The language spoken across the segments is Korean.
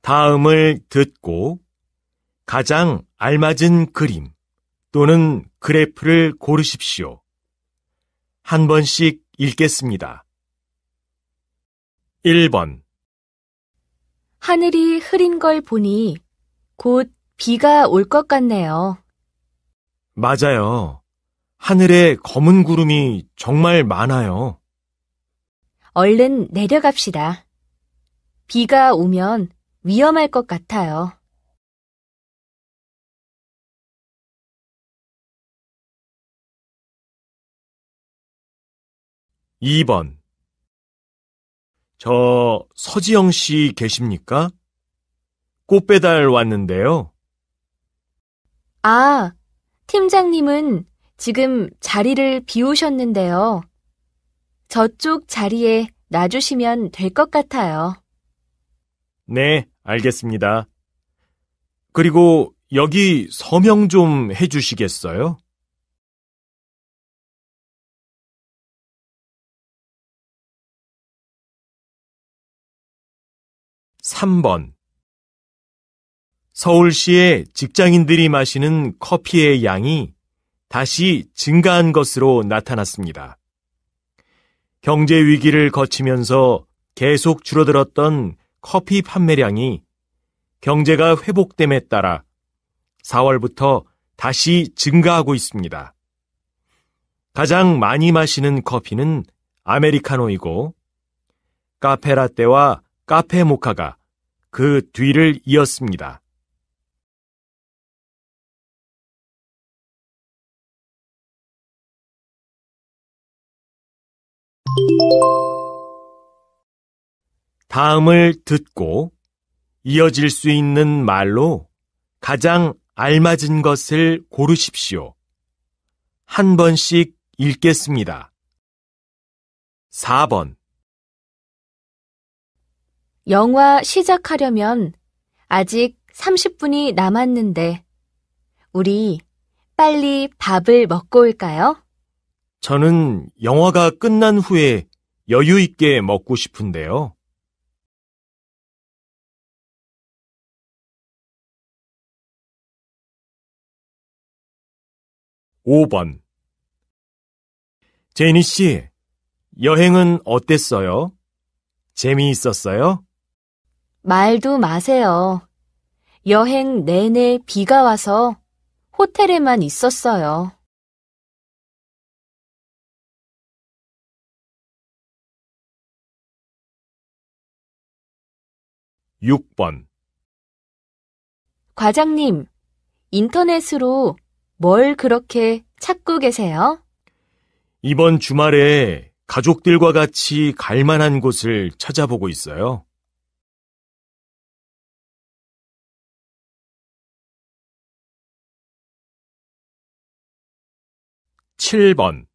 다음을 듣고 가장 알맞은 그림 또는 그래프를 고르십시오. 한 번씩 읽겠습니다. 1번. 하늘이 흐린 걸 보니 곧 비가 올 것 같네요. 맞아요. 하늘에 검은 구름이 정말 많아요. 얼른 내려갑시다. 비가 오면 위험할 것 같아요. 2번. 저 서지영 씨 계십니까? 꽃 배달 왔는데요. 아, 팀장님은 지금 자리를 비우셨는데요. 저쪽 자리에 놔주시면 될 것 같아요. 네, 알겠습니다. 그리고 여기 서명 좀 해주시겠어요? 3번. 서울시의 직장인들이 마시는 커피의 양이 다시 증가한 것으로 나타났습니다. 경제 위기를 거치면서 계속 줄어들었던 커피 판매량이 경제가 회복됨에 따라 4월부터 다시 증가하고 있습니다. 가장 많이 마시는 커피는 아메리카노이고 카페라떼와 카페 모카가 그 뒤를 이었습니다. 다음을 듣고 이어질 수 있는 말로 가장 알맞은 것을 고르십시오. 한 번씩 읽겠습니다. 4번. 영화 시작하려면 아직 30분이 남았는데 우리 빨리 밥을 먹고 올까요? 저는 영화가 끝난 후에 여유 있게 먹고 싶은데요. 5번. 제니 씨, 여행은 어땠어요? 재미있었어요? 말도 마세요. 여행 내내 비가 와서 호텔에만 있었어요. 6번. 과장님, 인터넷으로 뭘 그렇게 찾고 계세요? 이번 주말에 가족들과 같이 갈 만한 곳을 찾아보고 있어요. 7번.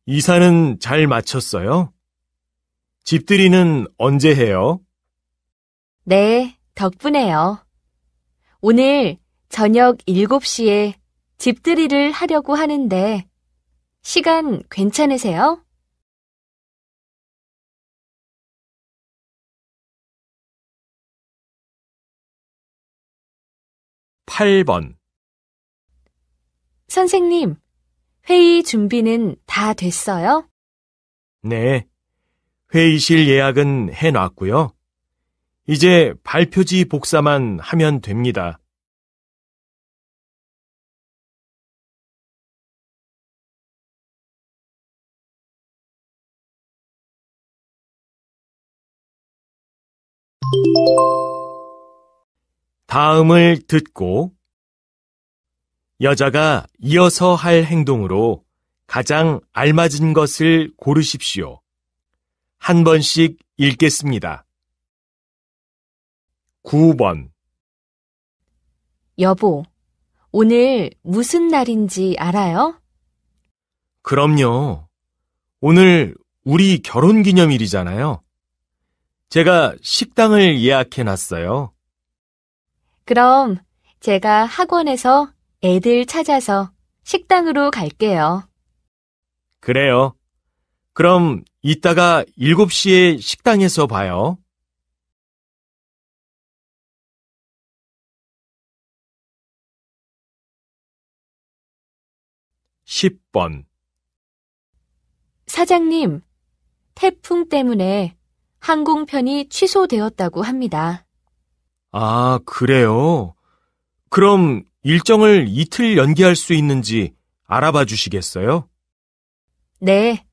이사는 잘 마쳤어요? 집들이는 언제 해요? 네, 덕분에요. 오늘 저녁 7시에 집들이를 하려고 하는데 시간 괜찮으세요? 8번. 선생님, 회의 준비는 다 됐어요? 네, 회의실 예약은 해놨고요. 이제 발표지 복사만 하면 됩니다. '다음을 듣고 여자가 이어서 할 행동으로 가장 알맞은 것을 고르십시오. 한 번씩 읽겠습니다. 9번. 여보, 오늘 무슨 날인지 알아요? 그럼요. 오늘 우리 결혼기념일이잖아요. 제가 식당을 예약해놨어요. 그럼 제가 학원에서 애들 찾아서 식당으로 갈게요. 그래요. 그럼 이따가 7시에 식당에서 봐요. 10번. 사장님, 태풍 때문에 항공편이 취소되었다고 합니다. 아, 그래요? 그럼 일정을 이틀 연기할 수 있는지 알아봐 주시겠어요? 네,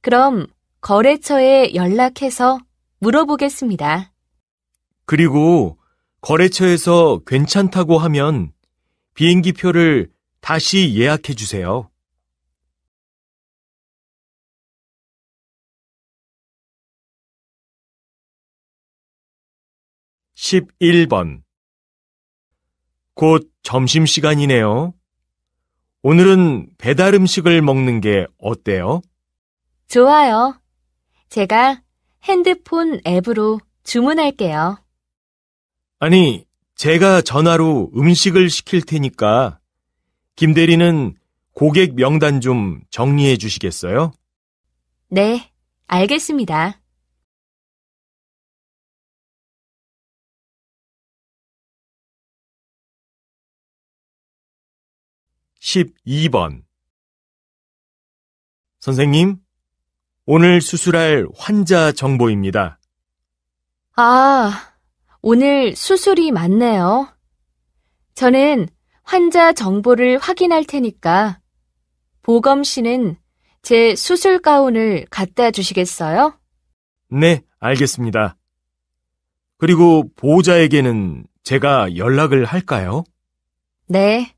그럼 거래처에 연락해서 물어보겠습니다. 그리고 거래처에서 괜찮다고 하면 비행기 표를 다시 예약해 주세요. 11번. 곧 점심시간이네요. 오늘은 배달 음식을 먹는 게 어때요? 좋아요. 제가 핸드폰 앱으로 주문할게요. 아니, 제가 전화로 음식을 시킬 테니까 김 대리는 고객 명단 좀 정리해 주시겠어요? 네, 알겠습니다. 12번. 선생님, 오늘 수술할 환자 정보입니다. 아, 오늘 수술이 많네요. 저는 환자 정보를 확인할 테니까 보검 씨는 제 수술 가운을 갖다 주시겠어요? 네, 알겠습니다. 그리고 보호자에게는 제가 연락을 할까요? 네,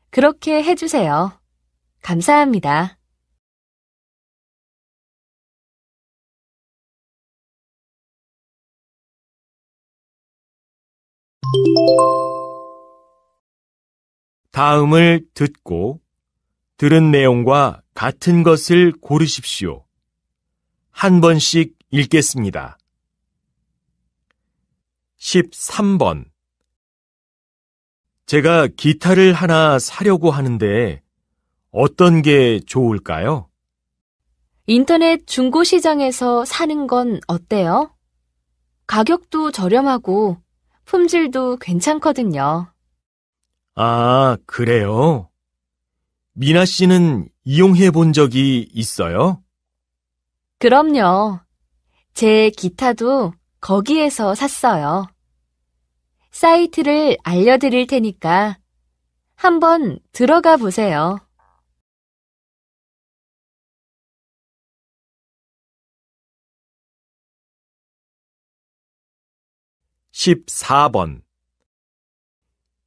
그렇게 해주세요. 감사합니다. 다음을 듣고 들은 내용과 같은 것을 고르십시오. 한 번씩 읽겠습니다. 13번. 제가 기타를 하나 사려고 하는데 어떤 게 좋을까요? 인터넷 중고시장에서 사는 건 어때요? 가격도 저렴하고 품질도 괜찮거든요. 아, 그래요? 미나 씨는 이용해 본 적이 있어요? 그럼요. 제 기타도 거기에서 샀어요. 사이트를 알려드릴 테니까 한번 들어가 보세요. 14번.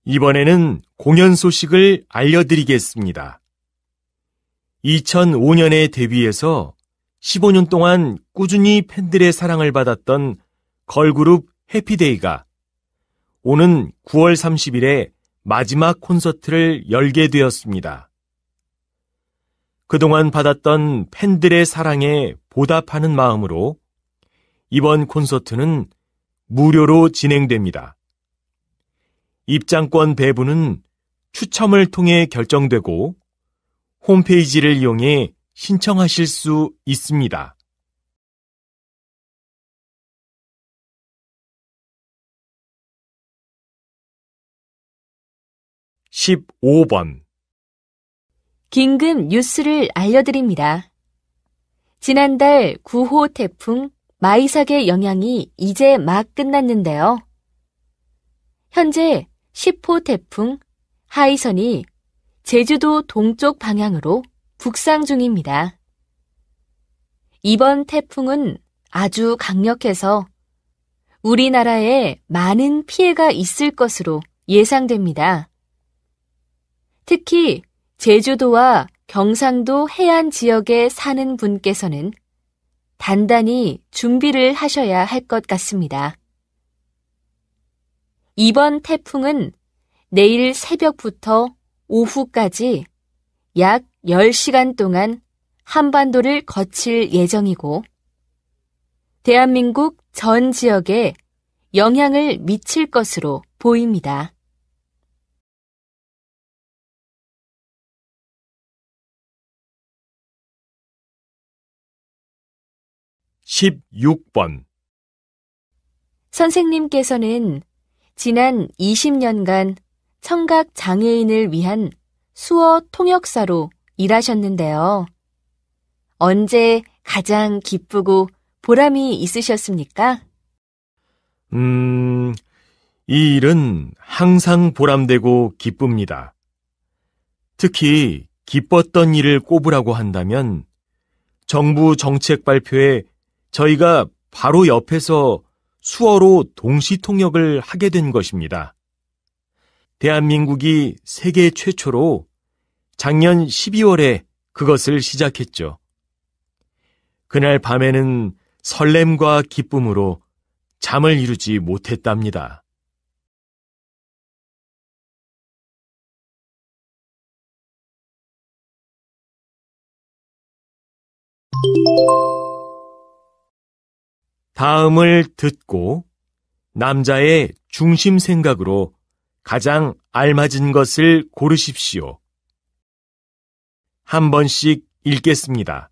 이번에는 공연 소식을 알려드리겠습니다. 2005년에 데뷔해서 15년 동안 꾸준히 팬들의 사랑을 받았던 걸그룹 해피데이가 오는 9월 30일에 마지막 콘서트를 열게 되었습니다. 그동안 받았던 팬들의 사랑에 보답하는 마음으로 이번 콘서트는 무료로 진행됩니다. 입장권 배부는 추첨을 통해 결정되고 홈페이지를 이용해 신청하실 수 있습니다. (15번) 긴급 뉴스를 알려드립니다. 지난달 9호 태풍 마이삭의 영향이 이제 막 끝났는데요. 현재 10호 태풍 하이선이 제주도 동쪽 방향으로 북상 중입니다. 이번 태풍은 아주 강력해서 우리나라에 많은 피해가 있을 것으로 예상됩니다. 특히 제주도와 경상도 해안 지역에 사는 분께서는 단단히 준비를 하셔야 할 것 같습니다. 이번 태풍은 내일 새벽부터 오후까지 약 10시간 동안 한반도를 거칠 예정이고 대한민국 전 지역에 영향을 미칠 것으로 보입니다. 16번. 선생님께서는 지난 20년간 청각 장애인을 위한 수어 통역사로 일하셨는데요. 언제 가장 기쁘고 보람이 있으셨습니까? 이 일은 항상 보람되고 기쁩니다. 특히 기뻤던 일을 꼽으라고 한다면 정부 정책 발표에 저희가 바로 옆에서 수어로 동시 통역을 하게 된 것입니다. 대한민국이 세계 최초로 작년 12월에 그것을 시작했죠. 그날 밤에는 설렘과 기쁨으로 잠을 이루지 못했답니다. 다음을 듣고 남자의 중심 생각으로 가장 알맞은 것을 고르십시오. 한 번씩 읽겠습니다.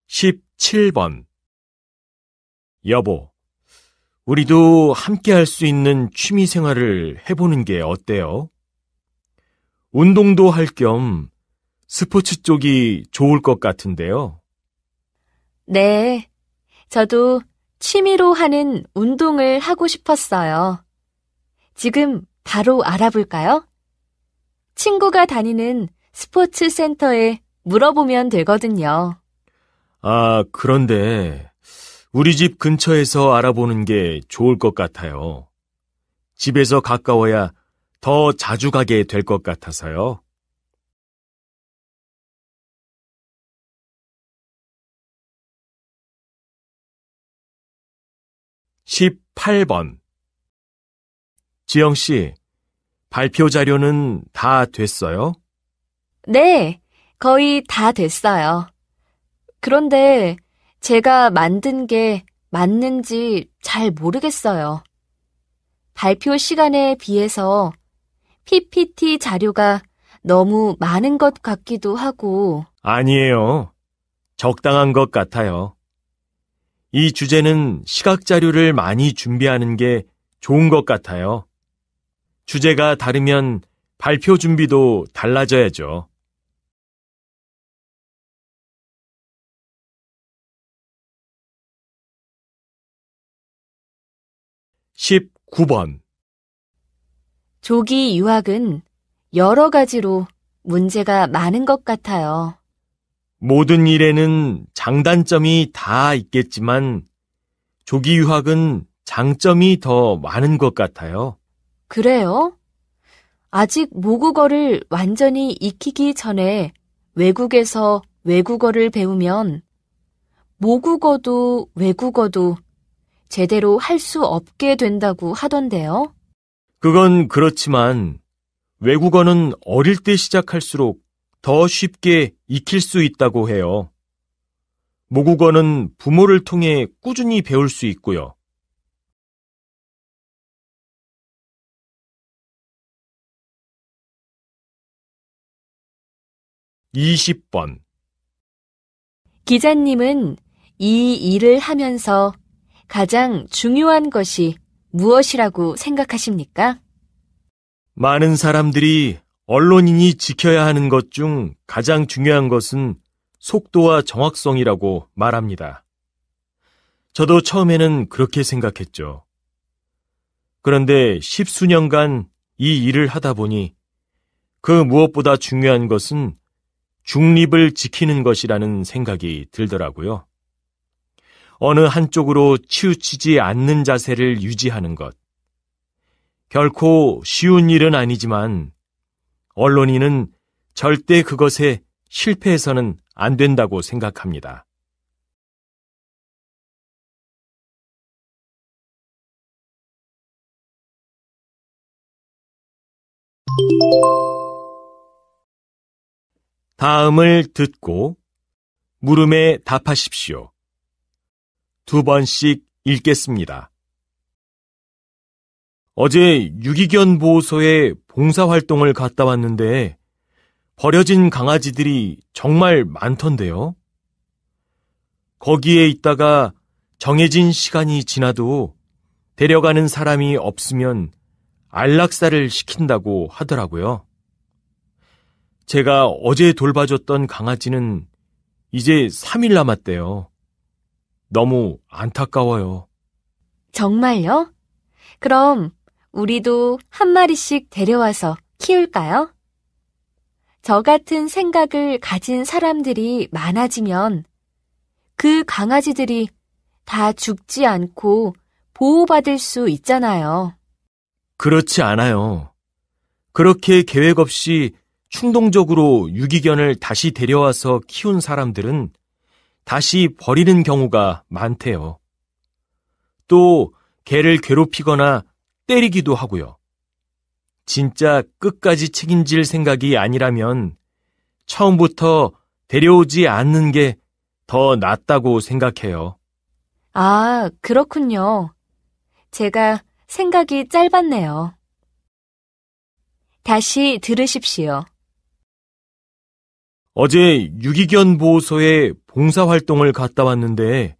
17번. 여보, 우리도 함께 할 수 있는 취미 생활을 해보는 게 어때요? 운동도 할 겸 스포츠 쪽이 좋을 것 같은데요. 네, 저도 취미로 하는 운동을 하고 싶었어요. 지금 바로 알아볼까요? 친구가 다니는 스포츠 센터에 물어보면 되거든요. 아, 그런데 우리 집 근처에서 알아보는 게 좋을 것 같아요. 집에서 가까워야 더 자주 가게 될 것 같아서요. 18번. 지영 씨, 발표 자료는 다 됐어요? 네, 거의 다 됐어요. 그런데 제가 만든 게 맞는지 잘 모르겠어요. 발표 시간에 비해서 PPT 자료가 너무 많은 것 같기도 하고. 아니에요. 적당한 것 같아요. 이 주제는 시각 자료를 많이 준비하는 게 좋은 것 같아요. 주제가 다르면 발표 준비도 달라져야죠. 19번. 조기 유학은 여러 가지로 문제가 많은 것 같아요. 모든 일에는 장단점이 다 있겠지만 조기 유학은 장점이 더 많은 것 같아요. 그래요? 아직 모국어를 완전히 익히기 전에 외국에서 외국어를 배우면 모국어도 외국어도 제대로 할 수 없게 된다고 하던데요. 그건 그렇지만 외국어는 어릴 때 시작할수록 더 쉽게 익힐 수 있다고 해요. 모국어는 부모를 통해 꾸준히 배울 수 있고요. 20번. 기자님은 이 일을 하면서 가장 중요한 것이 무엇이라고 생각하십니까? 많은 사람들이 언론인이 지켜야 하는 것 중 가장 중요한 것은 속도와 정확성이라고 말합니다. 저도 처음에는 그렇게 생각했죠. 그런데 10수년간 이 일을 하다 보니 그 무엇보다 중요한 것은 중립을 지키는 것이라는 생각이 들더라고요. 어느 한쪽으로 치우치지 않는 자세를 유지하는 것. 결코 쉬운 일은 아니지만 언론인은 절대 그것에 실패해서는 안 된다고 생각합니다. '다음을 듣고 물음에 답하십시오. 2번씩 읽겠습니다. 어제 유기견 보호소에 봉사활동을 갔다 왔는데 버려진 강아지들이 정말 많던데요. 거기에 있다가 정해진 시간이 지나도 데려가는 사람이 없으면 안락사를 시킨다고 하더라고요. 제가 어제 돌봐줬던 강아지는 이제 3일 남았대요. 너무 안타까워요. 정말요? 그럼 우리도 한 마리씩 데려와서 키울까요? 저 같은 생각을 가진 사람들이 많아지면 그 강아지들이 다 죽지 않고 보호받을 수 있잖아요. 그렇지 않아요. 그렇게 계획 없이 충동적으로 유기견을 다시 데려와서 키운 사람들은 다시 버리는 경우가 많대요. 또 개를 괴롭히거나 때리기도 하고요. 진짜 끝까지 책임질 생각이 아니라면 처음부터 데려오지 않는 게 더 낫다고 생각해요. 아, 그렇군요. 제가 생각이 짧았네요. 다시 들으십시오. 어제 유기견 보호소에 봉사활동을 갔다 왔는데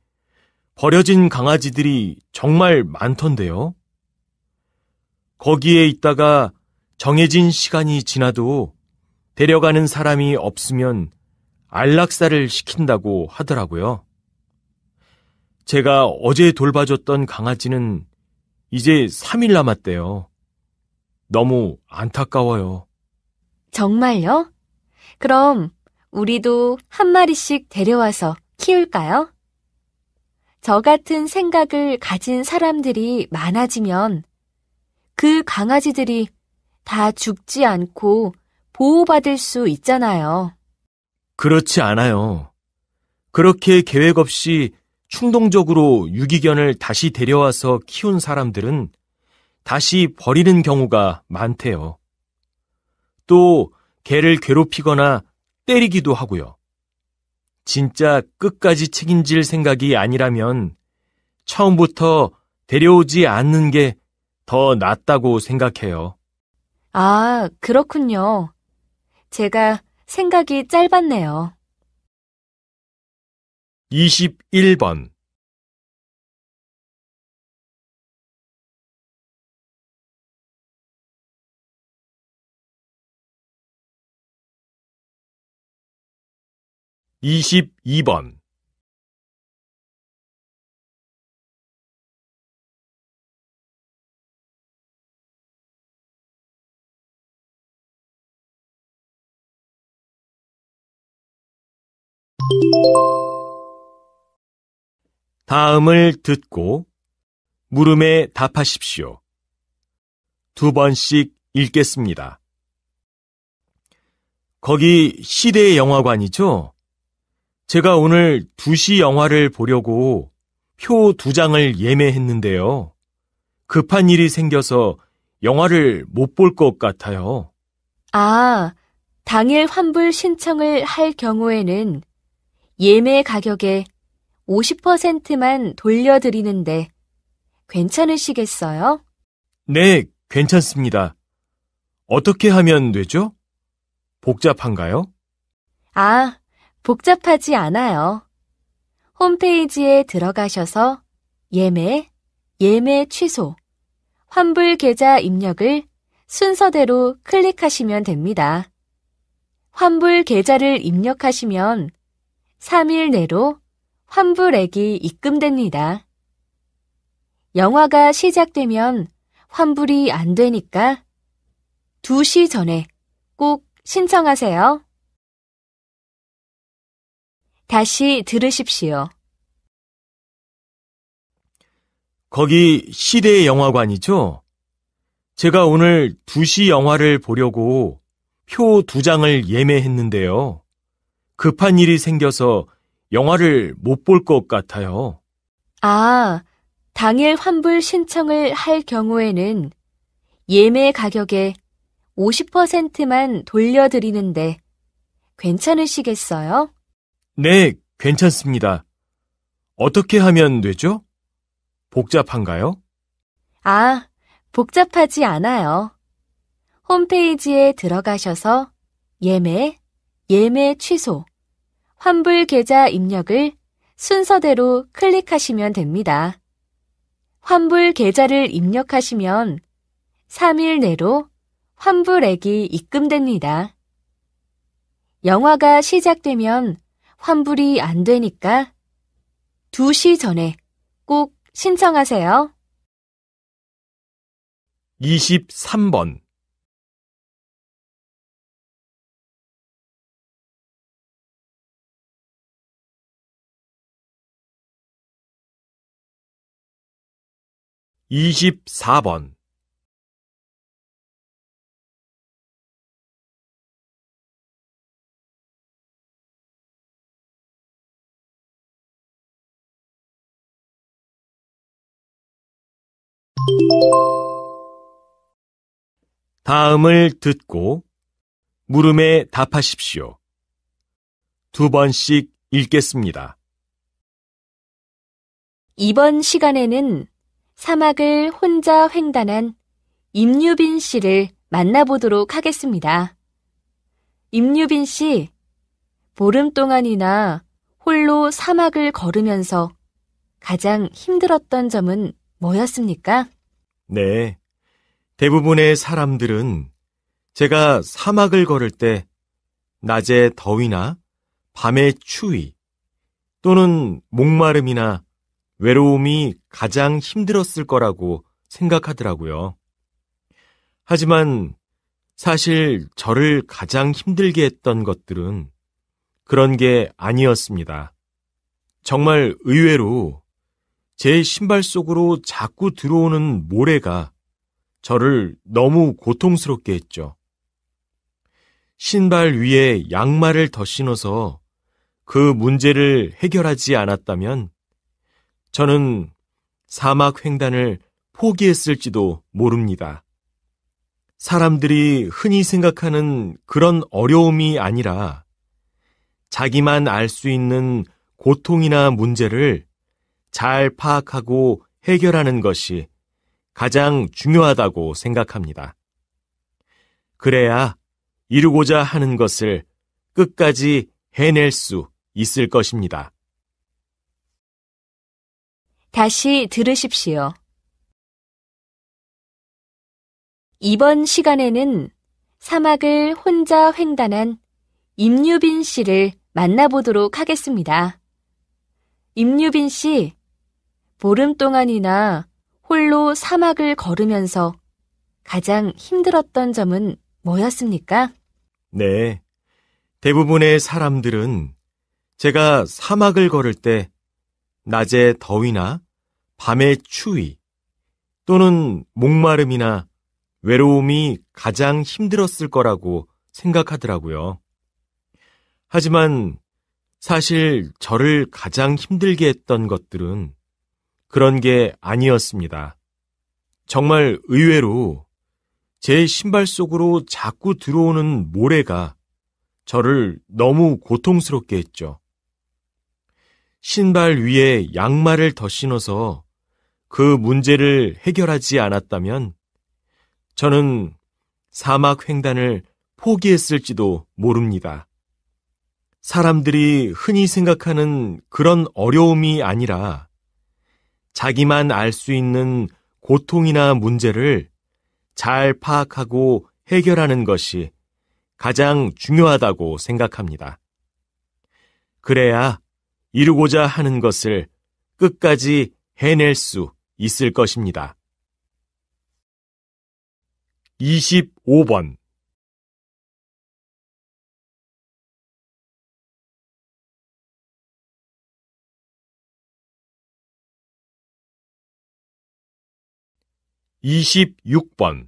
버려진 강아지들이 정말 많던데요. 거기에 있다가 정해진 시간이 지나도 데려가는 사람이 없으면 안락사를 시킨다고 하더라고요. 제가 어제 돌봐줬던 강아지는 이제 3일 남았대요. 너무 안타까워요. 정말요? 그럼 우리도 한 마리씩 데려와서 키울까요? 저 같은 생각을 가진 사람들이 많아지면 그 강아지들이 다 죽지 않고 보호받을 수 있잖아요. 그렇지 않아요. 그렇게 계획 없이 충동적으로 유기견을 다시 데려와서 키운 사람들은 다시 버리는 경우가 많대요. 또 개를 괴롭히거나 때리기도 하고요. 진짜 끝까지 책임질 생각이 아니라면 처음부터 데려오지 않는 게 더 낫다고 생각해요. 아, 그렇군요. 제가 생각이 짧았네요. 21번 22번 다음을 듣고 물음에 답하십시오. 2번씩 읽겠습니다. 거기 시대 영화관이죠? 제가 오늘 2시 영화를 보려고 표 2장을 예매했는데요. 급한 일이 생겨서 영화를 못 볼 것 같아요. 아, 당일 환불 신청을 할 경우에는 예매 가격의 50%만 돌려드리는데 괜찮으시겠어요? 네, 괜찮습니다. 어떻게 하면 되죠? 복잡한가요? 아, 복잡하지 않아요. 홈페이지에 들어가셔서 예매, 예매 취소, 환불 계좌 입력을 순서대로 클릭하시면 됩니다. 환불 계좌를 입력하시면 3일 내로 환불액이 입금됩니다. 영화가 시작되면 환불이 안 되니까 2시 전에 꼭 신청하세요. 다시 들으십시오. 거기 시대 영화관이죠? 제가 오늘 2시 영화를 보려고 표 2장을 예매했는데요. 급한 일이 생겨서 영화를 못 볼 것 같아요. 아, 당일 환불 신청을 할 경우에는 예매 가격의 50%만 돌려드리는데 괜찮으시겠어요? 네, 괜찮습니다. 어떻게 하면 되죠? 복잡한가요? 아, 복잡하지 않아요. 홈페이지에 들어가셔서 예매, 예매 취소, 환불 계좌 입력을 순서대로 클릭하시면 됩니다. 환불 계좌를 입력하시면 3일 내로 환불액이 입금됩니다. 영화가 시작되면 환불이 안 되니까 2시 전에 꼭 신청하세요. 23번. (24번) '다음을 듣고 물음에 답하십시오. 2번씩 읽겠습니다. 이번 시간에는 사막을 혼자 횡단한 임유빈 씨를 만나보도록 하겠습니다. 임유빈 씨, 보름 동안이나 홀로 사막을 걸으면서 가장 힘들었던 점은 뭐였습니까? 네, 대부분의 사람들은 제가 사막을 걸을 때 낮의 더위나 밤의 추위 또는 목마름이나 외로움이 가장 힘들었을 거라고 생각하더라고요. 하지만 사실 저를 가장 힘들게 했던 것들은 그런 게 아니었습니다. 정말 의외로 제 신발 속으로 자꾸 들어오는 모래가 저를 너무 고통스럽게 했죠. 신발 위에 양말을 더 신어서 그 문제를 해결하지 않았다면 저는 사막 횡단을 포기했을지도 모릅니다. 사람들이 흔히 생각하는 그런 어려움이 아니라 자기만 알 수 있는 고통이나 문제를 잘 파악하고 해결하는 것이 가장 중요하다고 생각합니다. 그래야 이루고자 하는 것을 끝까지 해낼 수 있을 것입니다. 다시 들으십시오. 이번 시간에는 사막을 혼자 횡단한 임유빈 씨를 만나보도록 하겠습니다. 임유빈 씨, 보름 동안이나 홀로 사막을 걸으면서 가장 힘들었던 점은 뭐였습니까? 네, 대부분의 사람들은 제가 사막을 걸을 때 낮의 더위나 밤의 추위 또는 목마름이나 외로움이 가장 힘들었을 거라고 생각하더라고요. 하지만 사실 저를 가장 힘들게 했던 것들은 그런 게 아니었습니다. 정말 의외로 제 신발 속으로 자꾸 들어오는 모래가 저를 너무 고통스럽게 했죠. 신발 위에 양말을 더 신어서 그 문제를 해결하지 않았다면 저는 사막 횡단을 포기했을지도 모릅니다. 사람들이 흔히 생각하는 그런 어려움이 아니라 자기만 알 수 있는 고통이나 문제를 잘 파악하고 해결하는 것이 가장 중요하다고 생각합니다. 그래야 이루고자 하는 것을 끝까지 해낼 수 있을 것입니다. 25번. (26번)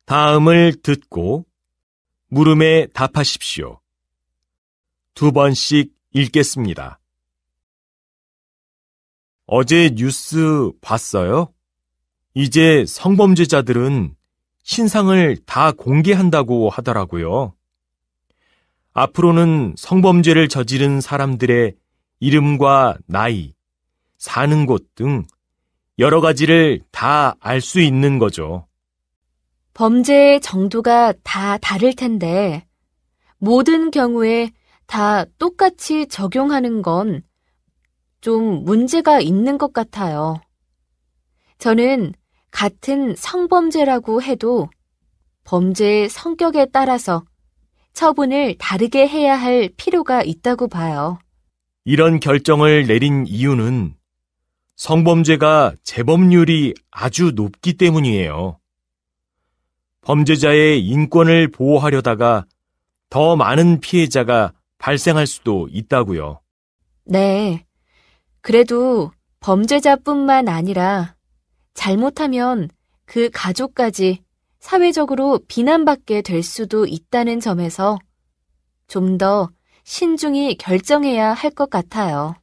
다음을 듣고 물음에 답하십시오. 2번씩 읽겠습니다. 어제 뉴스 봤어요? 이제 성범죄자들은 신상을 다 공개한다고 하더라고요. 앞으로는 성범죄를 저지른 사람들의 이름과 나이, 사는 곳 등 여러 가지를 다 알 수 있는 거죠. 범죄의 정도가 다 다를 텐데, 모든 경우에 다 똑같이 적용하는 건 좀 문제가 있는 것 같아요. 저는 같은 성범죄라고 해도 범죄의 성격에 따라서 처분을 다르게 해야 할 필요가 있다고 봐요. 이런 결정을 내린 이유는 성범죄가 재범률이 아주 높기 때문이에요. 범죄자의 인권을 보호하려다가 더 많은 피해자가 발생할 수도 있다고요. 네. 그래도 범죄자뿐만 아니라 잘못하면 그 가족까지 사회적으로 비난받게 될 수도 있다는 점에서 좀 더 신중히 결정해야 할 것 같아요.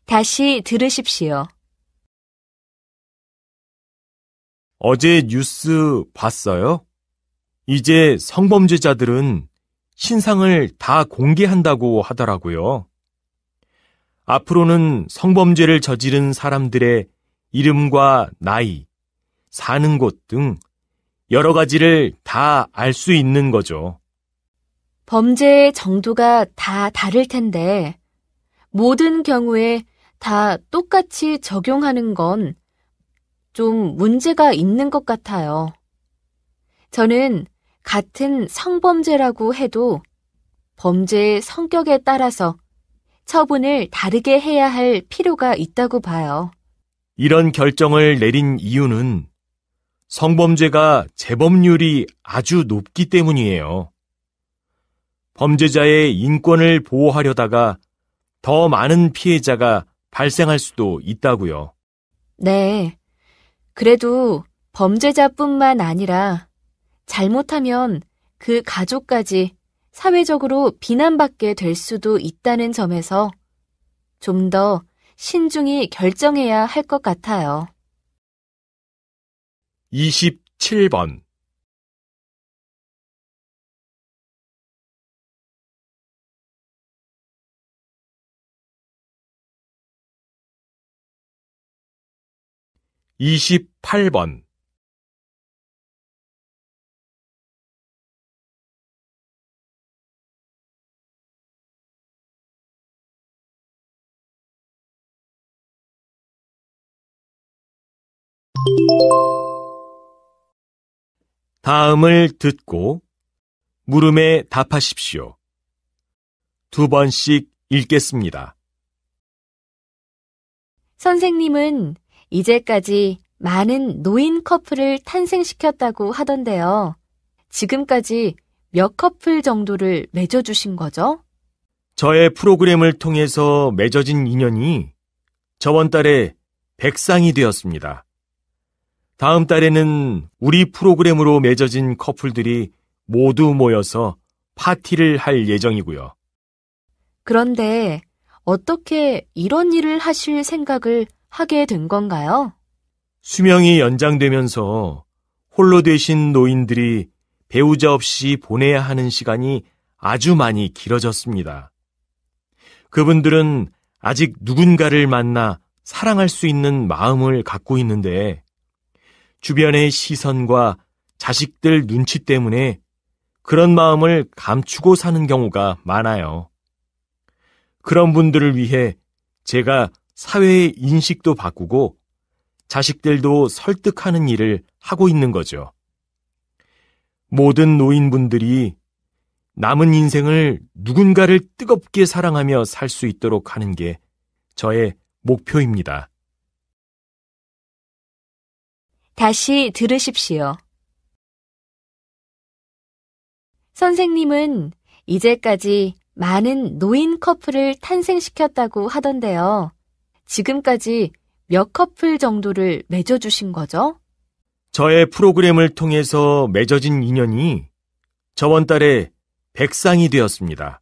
다시 들으십시오. 어제 뉴스 봤어요? 이제 성범죄자들은 신상을 다 공개한다고 하더라고요. 앞으로는 성범죄를 저지른 사람들의 이름과 나이, 사는 곳 등 여러 가지를 다 알 수 있는 거죠. 범죄의 정도가 다 다를 텐데, 모든 경우에 다 똑같이 적용하는 건 좀 문제가 있는 것 같아요. 저는 같은 성범죄라고 해도 범죄의 성격에 따라서 처분을 다르게 해야 할 필요가 있다고 봐요. 이런 결정을 내린 이유는 성범죄가 재범률이 아주 높기 때문이에요. 범죄자의 인권을 보호하려다가 더 많은 피해자가 발생할 수도 있다고요. 네. 그래도 범죄자뿐만 아니라 잘못하면 그 가족까지 사회적으로 비난받게 될 수도 있다는 점에서 좀 더 신중히 결정해야 할 것 같아요. 27번. (28번) 다음을 듣고 물음에 답하십시오. 2번씩 읽겠습니다. 선생님은 이제까지 많은 노인 커플을 탄생시켰다고 하던데요. 지금까지 몇 커플 정도를 맺어주신 거죠? 저의 프로그램을 통해서 맺어진 인연이 저번 달에 100쌍이 되었습니다. 다음 달에는 우리 프로그램으로 맺어진 커플들이 모두 모여서 파티를 할 예정이고요. 그런데 어떻게 이런 일을 하실 생각을 하게 된 건가요? 수명이 연장되면서 홀로 되신 노인들이 배우자 없이 보내야 하는 시간이 아주 많이 길어졌습니다. 그분들은 아직 누군가를 만나 사랑할 수 있는 마음을 갖고 있는데 주변의 시선과 자식들 눈치 때문에 그런 마음을 감추고 사는 경우가 많아요. 그런 분들을 위해 제가 사회의 인식도 바꾸고 자식들도 설득하는 일을 하고 있는 거죠. 모든 노인분들이 남은 인생을 누군가를 뜨겁게 사랑하며 살 수 있도록 하는 게 저의 목표입니다. 다시 들으십시오. 선생님은 이제까지 많은 노인 커플을 탄생시켰다고 하던데요. 지금까지 몇 커플 정도를 맺어주신 거죠? 저의 프로그램을 통해서 맺어진 인연이 저번 달에 100쌍이 되었습니다.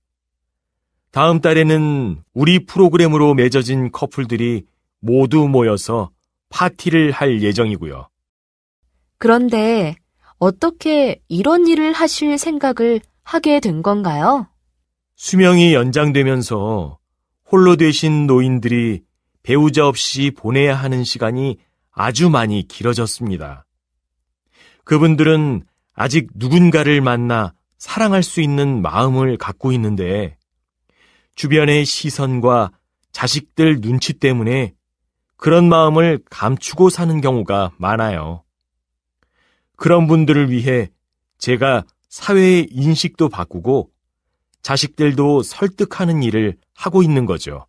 다음 달에는 우리 프로그램으로 맺어진 커플들이 모두 모여서 파티를 할 예정이고요. 그런데 어떻게 이런 일을 하실 생각을 하게 된 건가요? 수명이 연장되면서 홀로 되신 노인들이 배우자 없이 보내야 하는 시간이 아주 많이 길어졌습니다. 그분들은 아직 누군가를 만나 사랑할 수 있는 마음을 갖고 있는데 주변의 시선과 자식들 눈치 때문에 그런 마음을 감추고 사는 경우가 많아요. 그런 분들을 위해 제가 사회의 인식도 바꾸고 자식들도 설득하는 일을 하고 있는 거죠.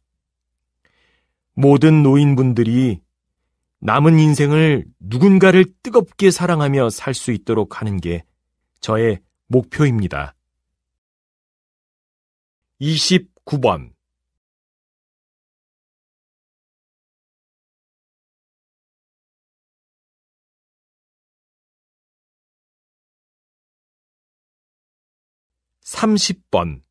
모든 노인분들이 남은 인생을 누군가를 뜨겁게 사랑하며 살 수 있도록 하는 게 저의 목표입니다. 29번. (30번)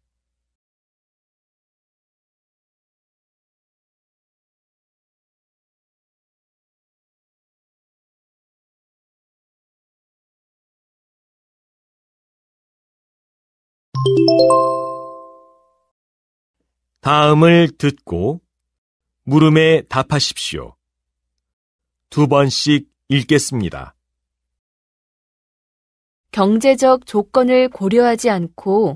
다음을 듣고 물음에 답하십시오. 2번씩 읽겠습니다. 경제적 조건을 고려하지 않고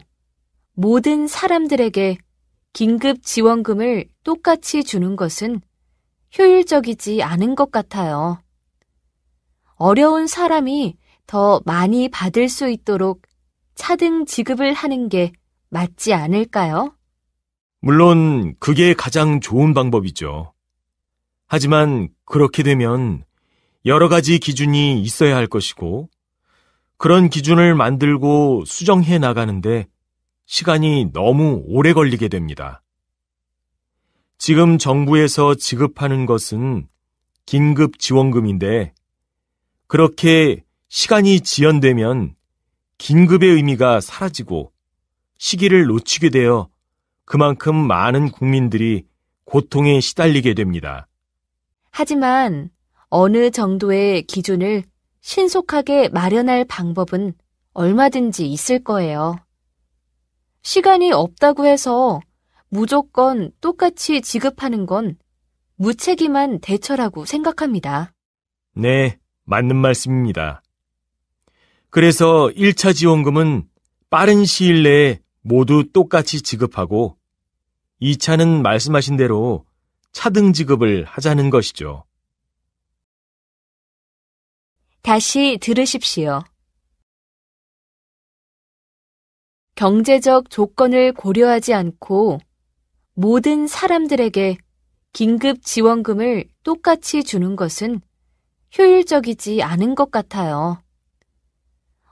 모든 사람들에게 긴급 지원금을 똑같이 주는 것은 효율적이지 않은 것 같아요. 어려운 사람이 더 많이 받을 수 있도록 차등 지급을 하는 게 맞지 않을까요? 물론 그게 가장 좋은 방법이죠. 하지만 그렇게 되면 여러 가지 기준이 있어야 할 것이고 그런 기준을 만들고 수정해 나가는데 시간이 너무 오래 걸리게 됩니다. 지금 정부에서 지급하는 것은 긴급 지원금인데 그렇게 시간이 지연되면 긴급의 의미가 사라지고 시기를 놓치게 되어 그만큼 많은 국민들이 고통에 시달리게 됩니다. 하지만 어느 정도의 기준을 신속하게 마련할 방법은 얼마든지 있을 거예요. 시간이 없다고 해서 무조건 똑같이 지급하는 건 무책임한 대처라고 생각합니다. 네, 맞는 말씀입니다. 그래서 1차 지원금은 빠른 시일 내에 모두 똑같이 지급하고 2차는 말씀하신 대로 차등 지급을 하자는 것이죠. 다시 들으십시오. 경제적 조건을 고려하지 않고 모든 사람들에게 긴급 지원금을 똑같이 주는 것은 효율적이지 않은 것 같아요.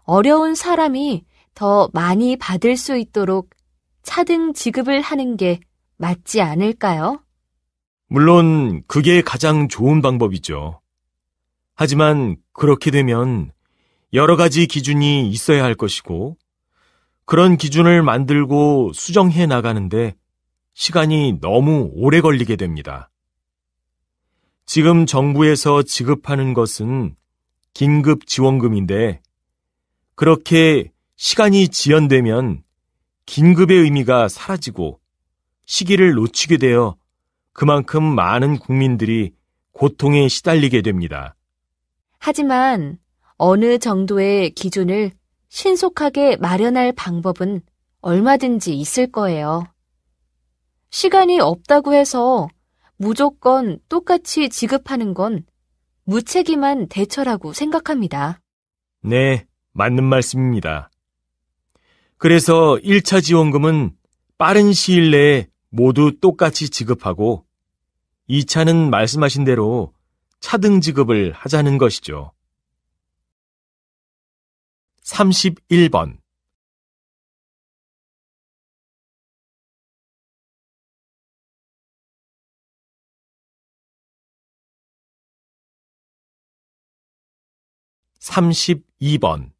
어려운 사람이 더 많이 받을 수 있도록 차등 지급을 하는 게 맞지 않을까요? 물론 그게 가장 좋은 방법이죠. 하지만 그렇게 되면 여러 가지 기준이 있어야 할 것이고 그런 기준을 만들고 수정해 나가는데 시간이 너무 오래 걸리게 됩니다. 지금 정부에서 지급하는 것은 긴급 지원금인데 그렇게 시간이 지연되면 긴급의 의미가 사라지고 시기를 놓치게 되어 그만큼 많은 국민들이 고통에 시달리게 됩니다. 하지만 어느 정도의 기준을 신속하게 마련할 방법은 얼마든지 있을 거예요. 시간이 없다고 해서 무조건 똑같이 지급하는 건 무책임한 대처라고 생각합니다. 네, 맞는 말씀입니다. 그래서 1차 지원금은 빠른 시일 내에 모두 똑같이 지급하고 2차는 말씀하신 대로 차등 지급을 하자는 것이죠. 31번. (32번)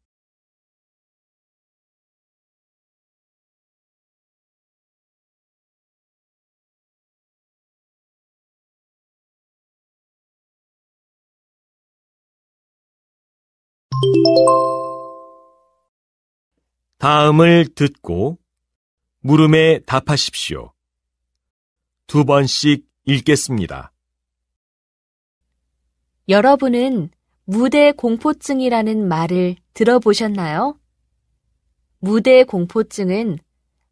다음을 듣고 물음에 답하십시오. 2번씩 읽겠습니다. 여러분은 무대 공포증이라는 말을 들어보셨나요? 무대 공포증은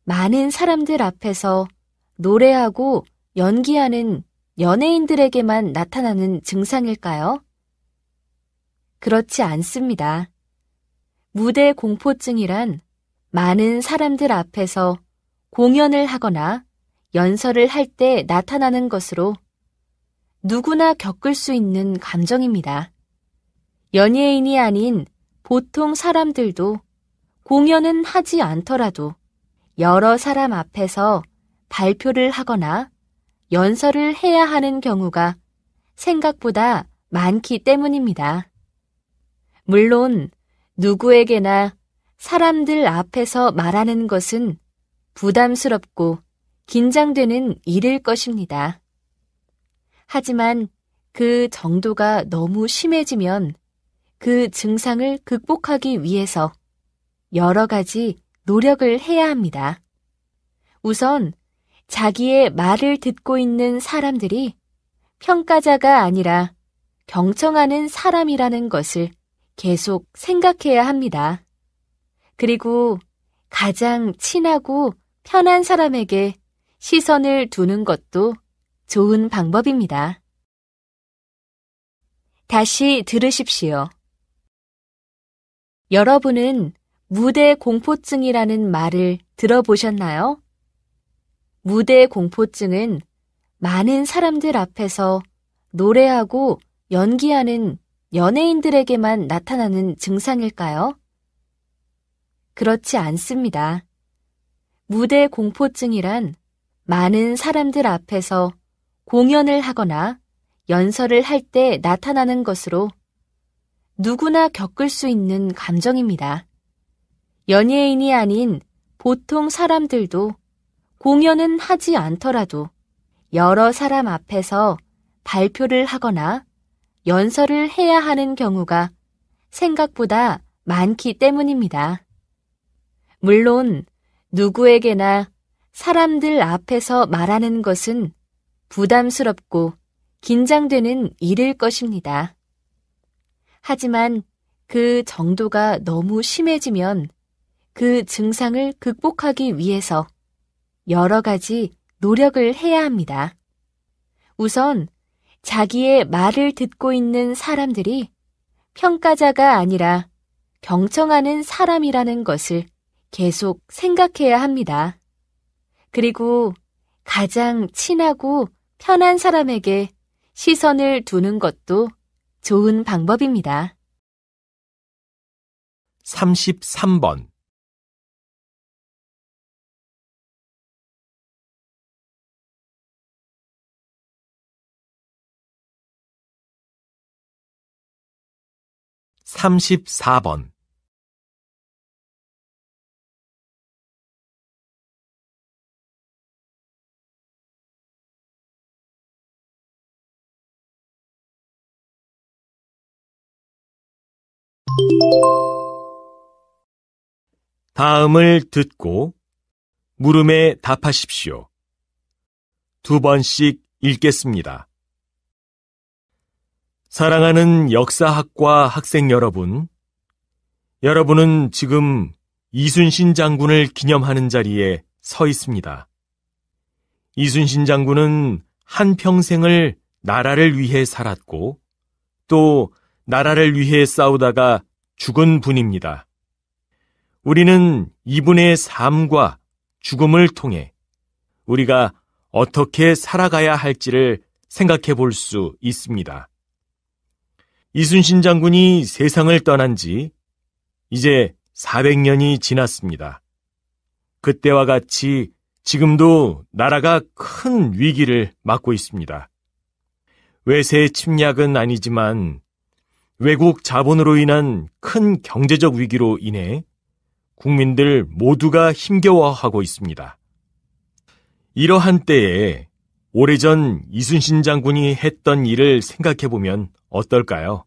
많은 사람들 앞에서 노래하고 연기하는 연예인들에게만 나타나는 증상일까요? 그렇지 않습니다. 무대 공포증이란 많은 사람들 앞에서 공연을 하거나 연설을 할 때 나타나는 것으로 누구나 겪을 수 있는 감정입니다. 연예인이 아닌 보통 사람들도 공연은 하지 않더라도 여러 사람 앞에서 발표를 하거나 연설을 해야 하는 경우가 생각보다 많기 때문입니다. 물론 누구에게나 사람들 앞에서 말하는 것은 부담스럽고 긴장되는 일일 것입니다. 하지만 그 정도가 너무 심해지면 그 증상을 극복하기 위해서 여러 가지 노력을 해야 합니다. 우선 자기의 말을 듣고 있는 사람들이 평가자가 아니라 경청하는 사람이라는 것을 계속 생각해야 합니다. 그리고 가장 친하고 편한 사람에게 시선을 두는 것도 좋은 방법입니다. 다시 들으십시오. 여러분은 무대 공포증이라는 말을 들어보셨나요? 무대 공포증은 많은 사람들 앞에서 노래하고 연기하는 연예인들에게만 나타나는 증상일까요? 그렇지 않습니다. 무대 공포증이란 많은 사람들 앞에서 공연을 하거나 연설을 할 때 나타나는 것으로 누구나 겪을 수 있는 감정입니다. 연예인이 아닌 보통 사람들도 공연은 하지 않더라도 여러 사람 앞에서 발표를 하거나 연설을 해야 하는 경우가 생각보다 많기 때문입니다. 물론 누구에게나 사람들 앞에서 말하는 것은 부담스럽고 긴장되는 일일 것입니다. 하지만 그 정도가 너무 심해지면 그 증상을 극복하기 위해서 여러 가지 노력을 해야 합니다. 우선 자기의 말을 듣고 있는 사람들이 평가자가 아니라 경청하는 사람이라는 것을 계속 생각해야 합니다. 그리고 가장 친하고 편한 사람에게 시선을 두는 것도 좋은 방법입니다. 33번. (34번) 다음을 듣고 물음에 답하십시오. 2번씩 읽겠습니다. 사랑하는 역사학과 학생 여러분, 여러분은 지금 이순신 장군을 기념하는 자리에 서 있습니다. 이순신 장군은 한평생을 나라를 위해 살았고 또 나라를 위해 싸우다가 죽은 분입니다. 우리는 이분의 삶과 죽음을 통해 우리가 어떻게 살아가야 할지를 생각해 볼 수 있습니다. 이순신 장군이 세상을 떠난 지 이제 400년이 지났습니다. 그때와 같이 지금도 나라가 큰 위기를 맞고 있습니다. 외세 침략은 아니지만 외국 자본으로 인한 큰 경제적 위기로 인해 국민들 모두가 힘겨워하고 있습니다. 이러한 때에 오래전 이순신 장군이 했던 일을 생각해보면 어떨까요?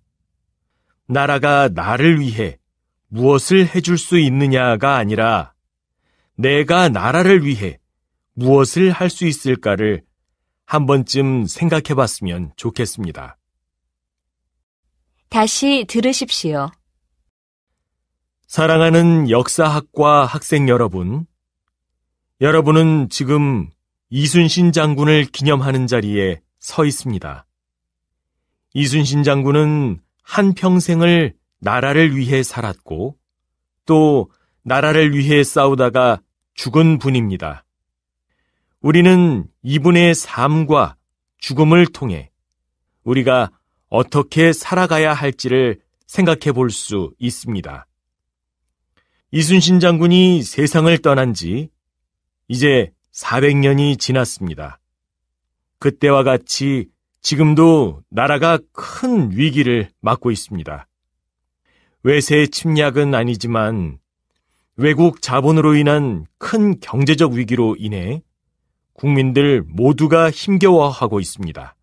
나라가 나를 위해 무엇을 해줄 수 있느냐가 아니라 내가 나라를 위해 무엇을 할 수 있을까를 한 번쯤 생각해 봤으면 좋겠습니다. 다시 들으십시오. 사랑하는 역사학과 학생 여러분, 여러분은 지금 이순신 장군을 기념하는 자리에 서 있습니다. 이순신 장군은 한평생을 나라를 위해 살았고 또 나라를 위해 싸우다가 죽은 분입니다. 우리는 이분의 삶과 죽음을 통해 우리가 어떻게 살아가야 할지를 생각해 볼 수 있습니다. 이순신 장군이 세상을 떠난 지 이제 400년이 지났습니다. 그때와 같이 지금도 나라가 큰 위기를 맞고 있습니다. 외세 침략은 아니지만 외국 자본으로 인한 큰 경제적 위기로 인해 국민들 모두가 힘겨워하고 있습니다.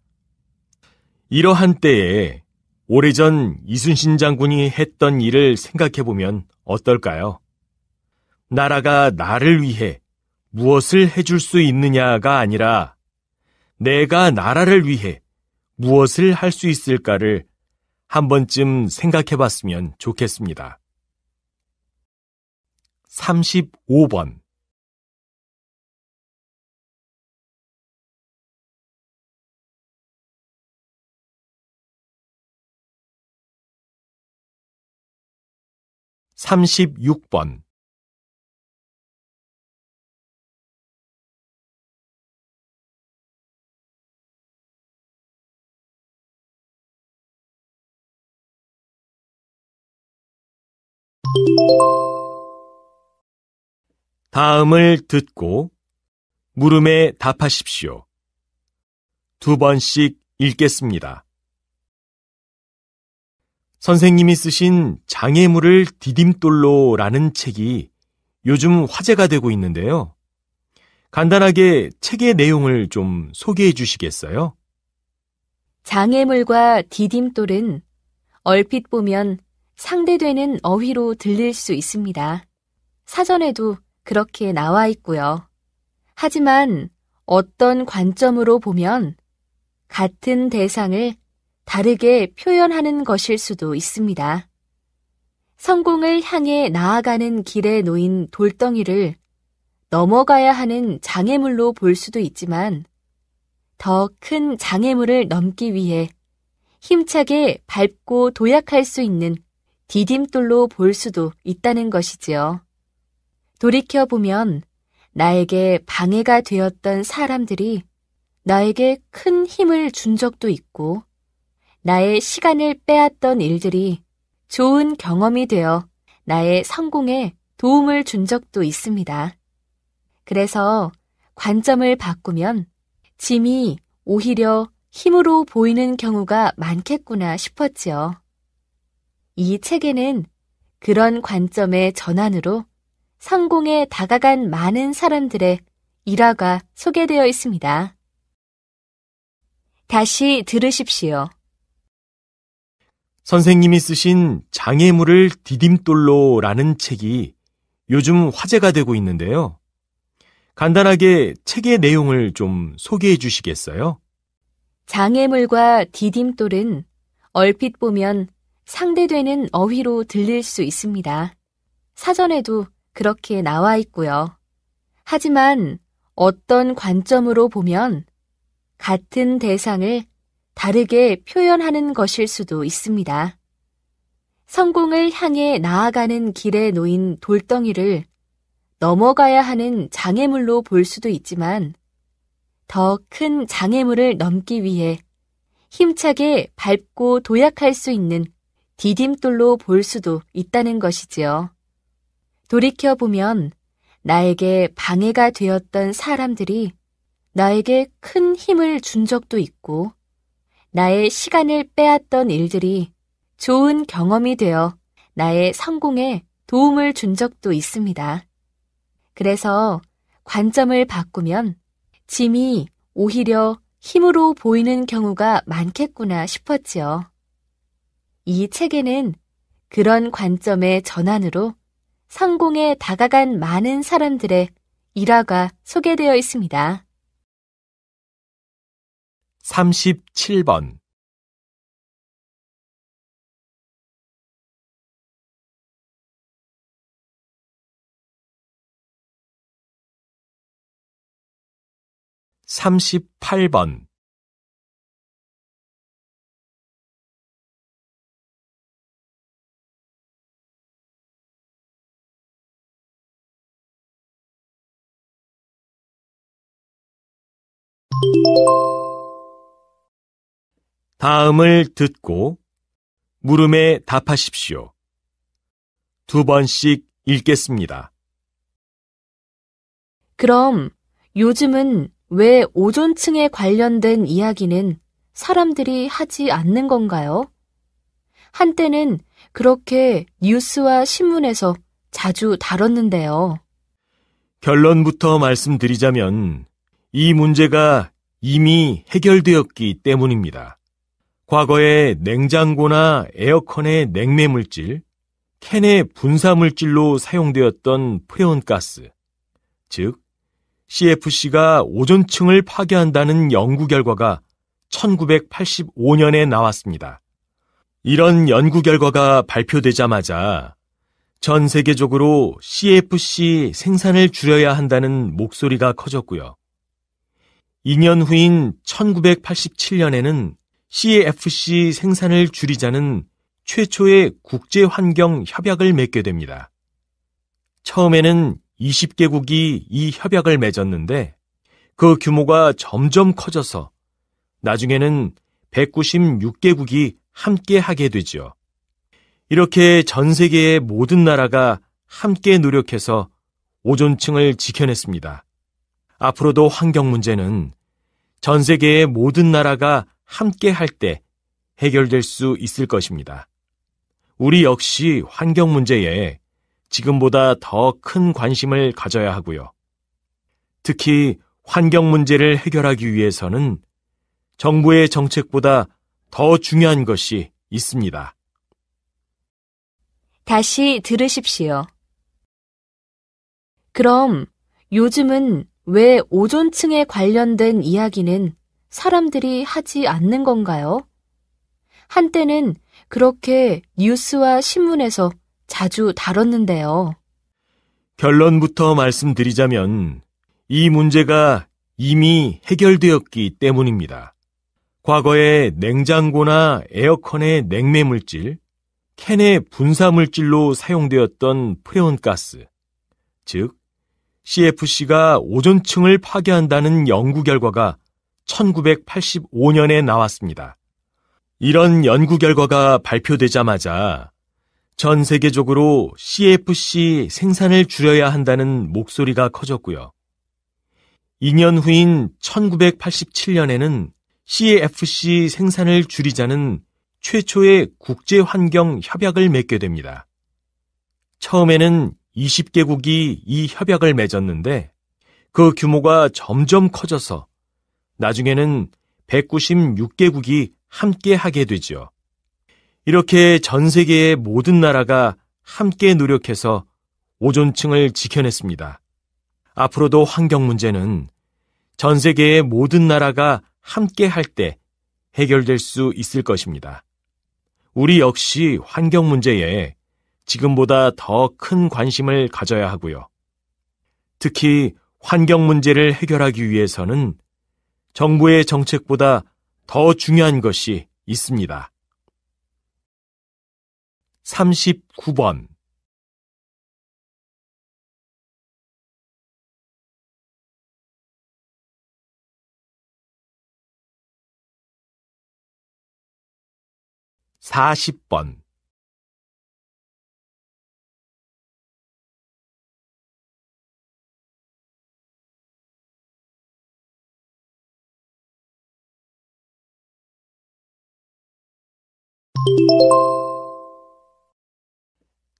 이러한 때에 오래전 이순신 장군이 했던 일을 생각해보면 어떨까요? 나라가 나를 위해 무엇을 해줄 수 있느냐가 아니라 내가 나라를 위해 무엇을 할 수 있을까를 한 번쯤 생각해봤으면 좋겠습니다. 35번 36번 다음을 듣고 물음에 답하십시오. 2번씩 읽겠습니다. 선생님이 쓰신 장애물을 디딤돌로라는 책이 요즘 화제가 되고 있는데요. 간단하게 책의 내용을 좀 소개해 주시겠어요? 장애물과 디딤돌은 얼핏 보면 상대되는 어휘로 들릴 수 있습니다. 사전에도 그렇게 나와 있고요. 하지만 어떤 관점으로 보면 같은 대상을 다르게 표현하는 것일 수도 있습니다. 성공을 향해 나아가는 길에 놓인 돌덩이를 넘어가야 하는 장애물로 볼 수도 있지만 더 큰 장애물을 넘기 위해 힘차게 밟고 도약할 수 있는 디딤돌로 볼 수도 있다는 것이지요. 돌이켜보면 나에게 방해가 되었던 사람들이 나에게 큰 힘을 준 적도 있고 나의 시간을 빼앗던 일들이 좋은 경험이 되어 나의 성공에 도움을 준 적도 있습니다. 그래서 관점을 바꾸면 짐이 오히려 힘으로 보이는 경우가 많겠구나 싶었지요. 이 책에는 그런 관점의 전환으로 성공에 다가간 많은 사람들의 일화가 소개되어 있습니다. 다시 들으십시오. 선생님이 쓰신 장애물을 디딤돌로라는 책이 요즘 화제가 되고 있는데요. 간단하게 책의 내용을 좀 소개해 주시겠어요? 장애물과 디딤돌은 얼핏 보면 상대되는 어휘로 들릴 수 있습니다. 사전에도 그렇게 나와 있고요. 하지만 어떤 관점으로 보면 같은 대상을 다르게 표현하는 것일 수도 있습니다. 성공을 향해 나아가는 길에 놓인 돌덩이를 넘어가야 하는 장애물로 볼 수도 있지만 더 큰 장애물을 넘기 위해 힘차게 밟고 도약할 수 있는 디딤돌로 볼 수도 있다는 것이지요. 돌이켜보면 나에게 방해가 되었던 사람들이 나에게 큰 힘을 준 적도 있고 나의 시간을 빼앗던 일들이 좋은 경험이 되어 나의 성공에 도움을 준 적도 있습니다. 그래서 관점을 바꾸면 짐이 오히려 힘으로 보이는 경우가 많겠구나 싶었지요. 이 책에는 그런 관점의 전환으로 성공에 다가간 많은 사람들의 일화가 소개되어 있습니다. 37번. (38번) '다음을 듣고 물음에 답하십시오. 2번씩 읽겠습니다. 그럼 요즘은 왜 오존층에 관련된 이야기는 사람들이 하지 않는 건가요? 한때는 그렇게 뉴스와 신문에서 자주 다뤘는데요. 결론부터 말씀드리자면 이 문제가 이미 해결되었기 때문입니다. 과거에 냉장고나 에어컨의 냉매물질, 캔의 분사물질로 사용되었던 프레온가스, 즉 CFC가 오존층을 파괴한다는 연구 결과가 1985년에 나왔습니다. 이런 연구 결과가 발표되자마자 전 세계적으로 CFC 생산을 줄여야 한다는 목소리가 커졌고요. 2년 후인 1987년에는 CFC 생산을 줄이자는 최초의 국제환경 협약을 맺게 됩니다. 처음에는 20개국이 이 협약을 맺었는데 그 규모가 점점 커져서 나중에는 196개국이 함께 하게 되죠. 이렇게 전 세계의 모든 나라가 함께 노력해서 오존층을 지켜냈습니다. 앞으로도 환경 문제는 전 세계의 모든 나라가 함께 할 때 해결될 수 있을 것입니다. 우리 역시 환경 문제에 지금보다 더 큰 관심을 가져야 하고요. 특히 환경 문제를 해결하기 위해서는 정부의 정책보다 더 중요한 것이 있습니다. 다시 들으십시오. 그럼 요즘은 왜 오존층에 관련된 이야기는 사람들이 하지 않는 건가요? 한때는 그렇게 뉴스와 신문에서 자주 다뤘는데요. 결론부터 말씀드리자면 이 문제가 이미 해결되었기 때문입니다. 과거에 냉장고나 에어컨의 냉매물질, 캔의 분사물질로 사용되었던 프레온가스, 즉 CFC가 오존층을 파괴한다는 연구 결과가 1985년에 나왔습니다. 이런 연구 결과가 발표되자마자 전 세계적으로 CFC 생산을 줄여야 한다는 목소리가 커졌고요. 2년 후인 1987년에는 CFC 생산을 줄이자는 최초의 국제환경 협약을 맺게 됩니다. 처음에는 20개국이 이 협약을 맺었는데 그 규모가 점점 커져서 나중에는 196개국이 함께 하게 되죠. 이렇게 전 세계의 모든 나라가 함께 노력해서 오존층을 지켜냈습니다. 앞으로도 환경 문제는 전 세계의 모든 나라가 함께 할 때 해결될 수 있을 것입니다. 우리 역시 환경 문제에 지금보다 더 큰 관심을 가져야 하고요. 특히 환경 문제를 해결하기 위해서는 정부의 정책보다 더 중요한 것이 있습니다. 39번. (40번)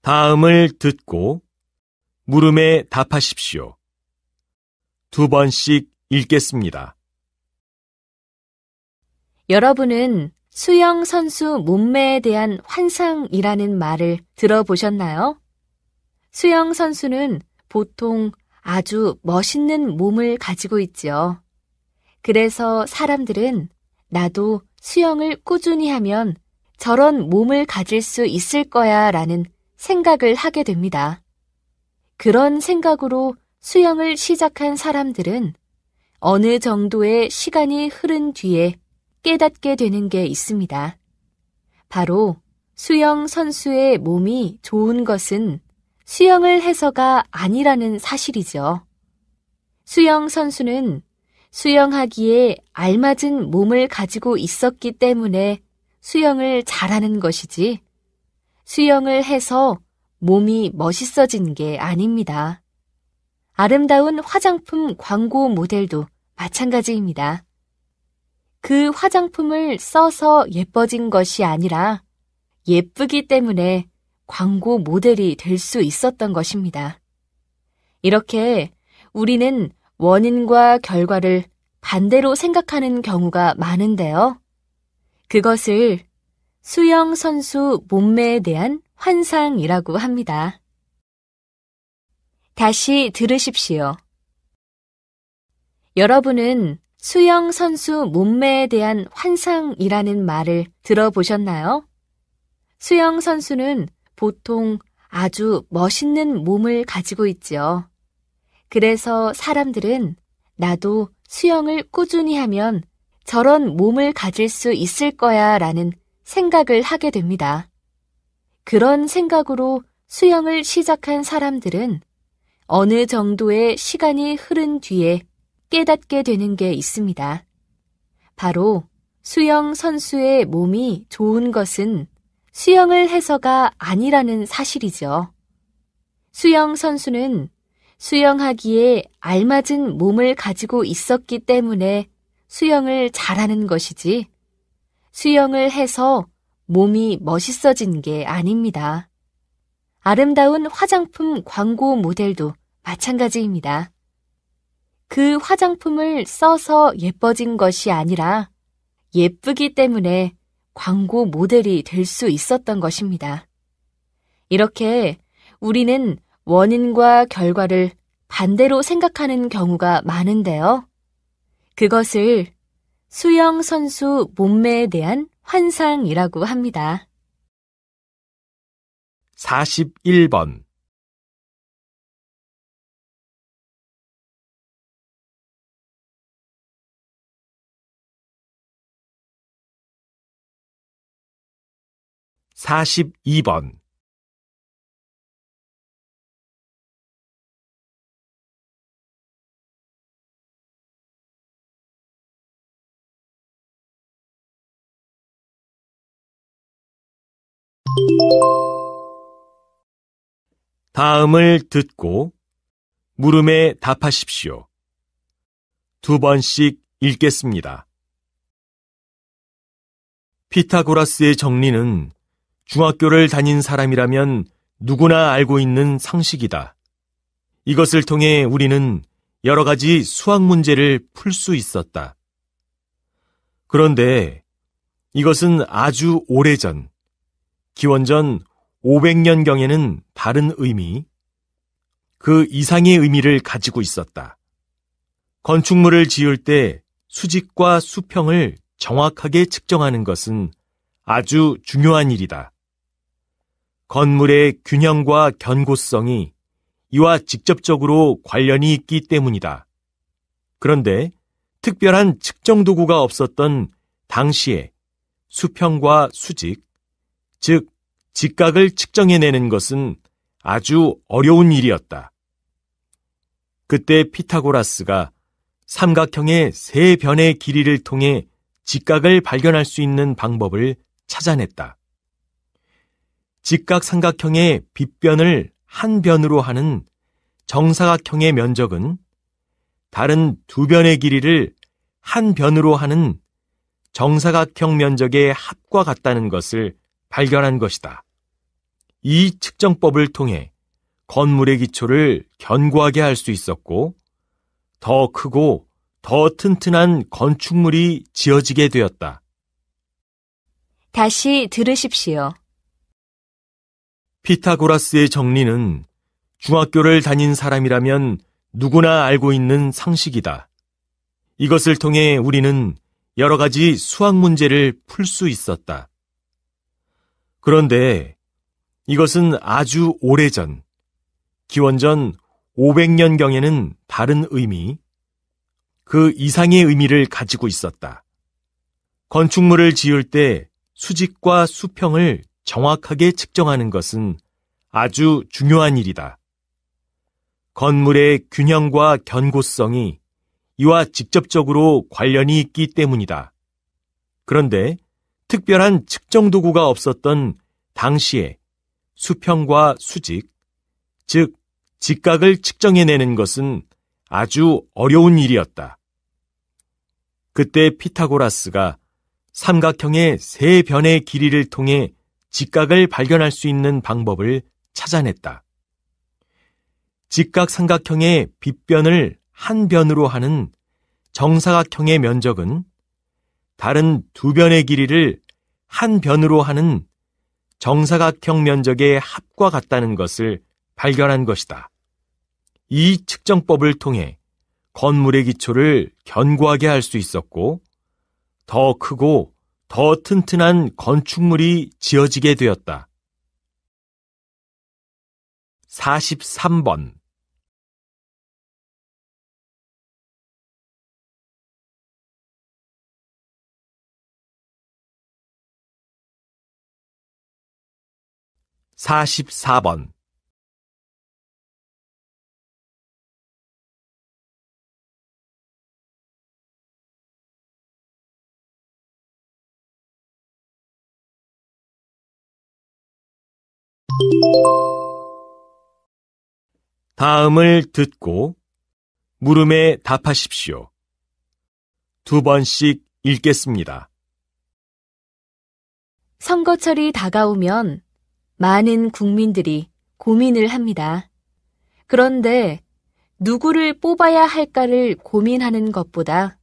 '다음을 듣고 물음에 답하십시오. 2번씩 읽겠습니다. 여러분은 수영 선수 몸매에 대한 환상이라는 말을 들어보셨나요? 수영 선수는 보통 아주 멋있는 몸을 가지고 있지요. 그래서 사람들은 나도 수영을 꾸준히 하면 저런 몸을 가질 수 있을 거야 라는 생각을 하게 됩니다. 그런 생각으로 수영을 시작한 사람들은 어느 정도의 시간이 흐른 뒤에 깨닫게 되는 게 있습니다. 바로 수영 선수의 몸이 좋은 것은 수영을 해서가 아니라는 사실이죠. 수영 선수는 수영하기에 알맞은 몸을 가지고 있었기 때문에 수영을 잘하는 것이지, 수영을 해서 몸이 멋있어진 게 아닙니다. 아름다운 화장품 광고 모델도 마찬가지입니다. 그 화장품을 써서 예뻐진 것이 아니라 예쁘기 때문에 광고 모델이 될 수 있었던 것입니다. 이렇게 우리는 원인과 결과를 반대로 생각하는 경우가 많은데요. 그것을 수영 선수 몸매에 대한 환상이라고 합니다. 다시 들으십시오. 여러분은 수영 선수 몸매에 대한 환상이라는 말을 들어보셨나요? 수영 선수는 보통 아주 멋있는 몸을 가지고 있지요. 그래서 사람들은 나도 수영을 꾸준히 하면 저런 몸을 가질 수 있을 거야 라는 생각을 하게 됩니다. 그런 생각으로 수영을 시작한 사람들은 어느 정도의 시간이 흐른 뒤에 깨닫게 되는 게 있습니다. 바로 수영 선수의 몸이 좋은 것은 수영을 해서가 아니라는 사실이죠. 수영 선수는 수영하기에 알맞은 몸을 가지고 있었기 때문에 수영을 잘하는 것이지, 수영을 해서 몸이 멋있어진 게 아닙니다. 아름다운 화장품 광고 모델도 마찬가지입니다. 그 화장품을 써서 예뻐진 것이 아니라 예쁘기 때문에 광고 모델이 될 수 있었던 것입니다. 이렇게 우리는 원인과 결과를 반대로 생각하는 경우가 많은데요. 그것을 수영 선수 몸매에 대한 환상이라고 합니다. 41번 42번 다음을 듣고 물음에 답하십시오. 2번씩 읽겠습니다. 피타고라스의 정리는 중학교를 다닌 사람이라면 누구나 알고 있는 상식이다. 이것을 통해 우리는 여러 가지 수학 문제를 풀 수 있었다. 그런데 이것은 아주 오래전, 기원전 500년경에는 다른 의미, 그 이상의 의미를 가지고 있었다. 건축물을 지을 때 수직과 수평을 정확하게 측정하는 것은 아주 중요한 일이다. 건물의 균형과 견고성이 이와 직접적으로 관련이 있기 때문이다. 그런데 특별한 측정 도구가 없었던 당시에 수평과 수직, 즉 직각을 측정해내는 것은 아주 어려운 일이었다. 그때 피타고라스가 삼각형의 세 변의 길이를 통해 직각을 발견할 수 있는 방법을 찾아냈다. 직각삼각형의 빗변을 한 변으로 하는 정사각형의 면적은 다른 두 변의 길이를 한 변으로 하는 정사각형 면적의 합과 같다는 것을 발견한 것이다. 이 측정법을 통해 건물의 기초를 견고하게 할 수 있었고 더 크고 더 튼튼한 건축물이 지어지게 되었다. 다시 들으십시오. 피타고라스의 정리는 중학교를 다닌 사람이라면 누구나 알고 있는 상식이다. 이것을 통해 우리는 여러 가지 수학 문제를 풀 수 있었다. 그런데 이것은 아주 오래전, 기원전 500년경에는 다른 의미, 그 이상의 의미를 가지고 있었다. 건축물을 지을 때 수직과 수평을 정확하게 측정하는 것은 아주 중요한 일이다. 건물의 균형과 견고성이 이와 직접적으로 관련이 있기 때문이다. 그런데 특별한 측정 도구가 없었던 당시에 수평과 수직, 즉 직각을 측정해내는 것은 아주 어려운 일이었다. 그때 피타고라스가 삼각형의 세 변의 길이를 통해 직각을 발견할 수 있는 방법을 찾아냈다. 직각삼각형의 빗변을 한 변으로 하는 정사각형의 면적은 다른 두 변의 길이를 한 변으로 하는 정사각형 면적의 합과 같다는 것을 발견한 것이다. 이 측정법을 통해 건물의 기초를 견고하게 할 수 있었고 더 크고 더 튼튼한 건축물이 지어지게 되었다. 43번 44번 다음을 듣고 물음에 답하십시오. 두 번씩 읽겠습니다. 선거철이 다가오면 많은 국민들이 고민을 합니다. 그런데 누구를 뽑아야 할까를 고민하는 것보다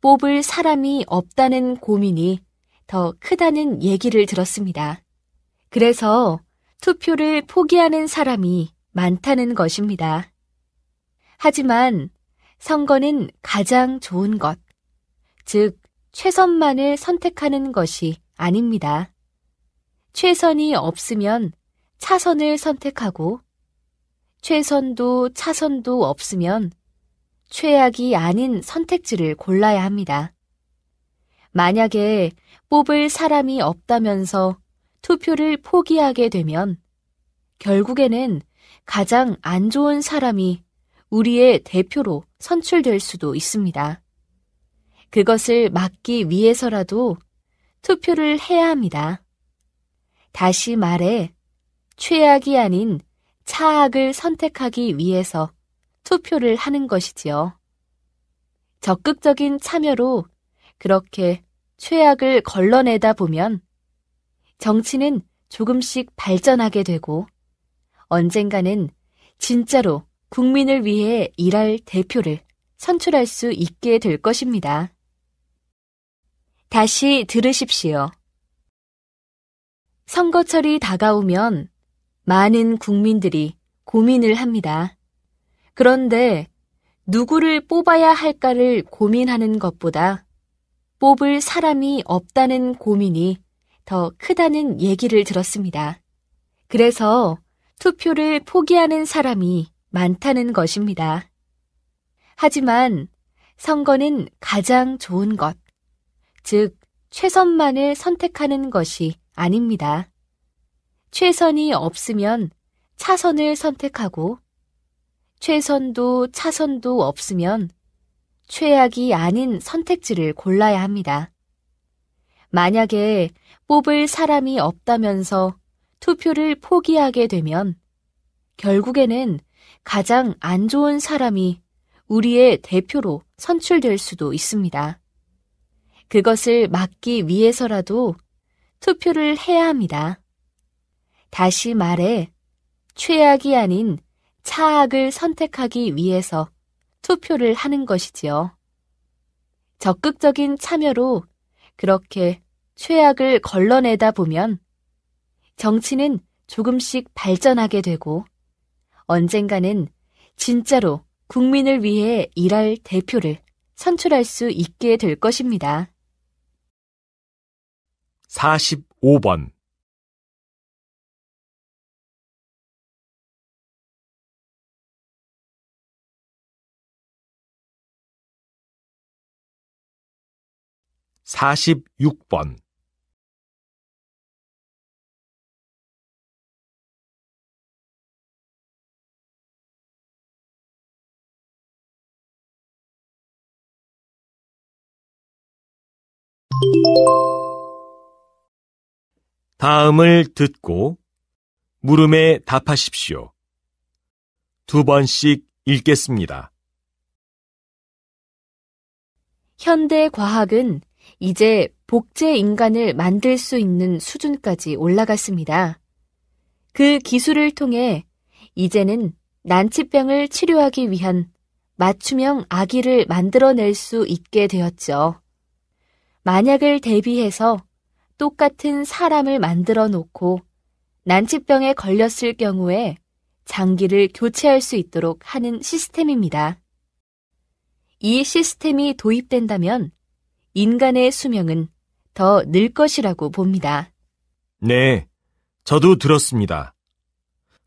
뽑을 사람이 없다는 고민이 더 크다는 얘기를 들었습니다. 그래서 투표를 포기하는 사람이 많다는 것입니다. 하지만 선거는 가장 좋은 것, 즉 최선만을 선택하는 것이 아닙니다. 최선이 없으면 차선을 선택하고 최선도 차선도 없으면 최악이 아닌 선택지를 골라야 합니다. 만약에 뽑을 사람이 없다면서 투표를 포기하게 되면 결국에는 가장 안 좋은 사람이 우리의 대표로 선출될 수도 있습니다. 그것을 막기 위해서라도 투표를 해야 합니다. 다시 말해 최악이 아닌 차악을 선택하기 위해서 투표를 하는 것이지요. 적극적인 참여로 그렇게 최악을 걸러내다 보면 정치는 조금씩 발전하게 되고 언젠가는 진짜로 국민을 위해 일할 대표를 선출할 수 있게 될 것입니다. 다시 들으십시오. 선거철이 다가오면 많은 국민들이 고민을 합니다. 그런데 누구를 뽑아야 할까를 고민하는 것보다 뽑을 사람이 없다는 고민이 더 크다는 얘기를 들었습니다. 그래서 투표를 포기하는 사람이 많다는 것입니다. 하지만 선거는 가장 좋은 것, 즉 최선만을 선택하는 것이 아닙니다. 최선이 없으면 차선을 선택하고 최선도 차선도 없으면 최악이 아닌 선택지를 골라야 합니다. 만약에 뽑을 사람이 없다면서 투표를 포기하게 되면 결국에는 가장 안 좋은 사람이 우리의 대표로 선출될 수도 있습니다. 그것을 막기 위해서라도 투표를 해야 합니다. 다시 말해 최악이 아닌 차악을 선택하기 위해서 투표를 하는 것이지요. 적극적인 참여로 그렇게 최악을 걸러내다 보면 정치는 조금씩 발전하게 되고 언젠가는 진짜로 국민을 위해 일할 대표를 선출할 수 있게 될 것입니다. 45번. 46번. '다음을 듣고 물음에 답하십시오. 2번씩 읽겠습니다. 현대 과학은 이제 복제 인간을 만들 수 있는 수준까지 올라갔습니다. 그 기술을 통해 이제는 난치병을 치료하기 위한 맞춤형 아기를 만들어낼 수 있게 되었죠. 만약을 대비해서 똑같은 사람을 만들어 놓고 난치병에 걸렸을 경우에 장기를 교체할 수 있도록 하는 시스템입니다. 이 시스템이 도입된다면 인간의 수명은 더 늘 것이라고 봅니다. 네, 저도 들었습니다.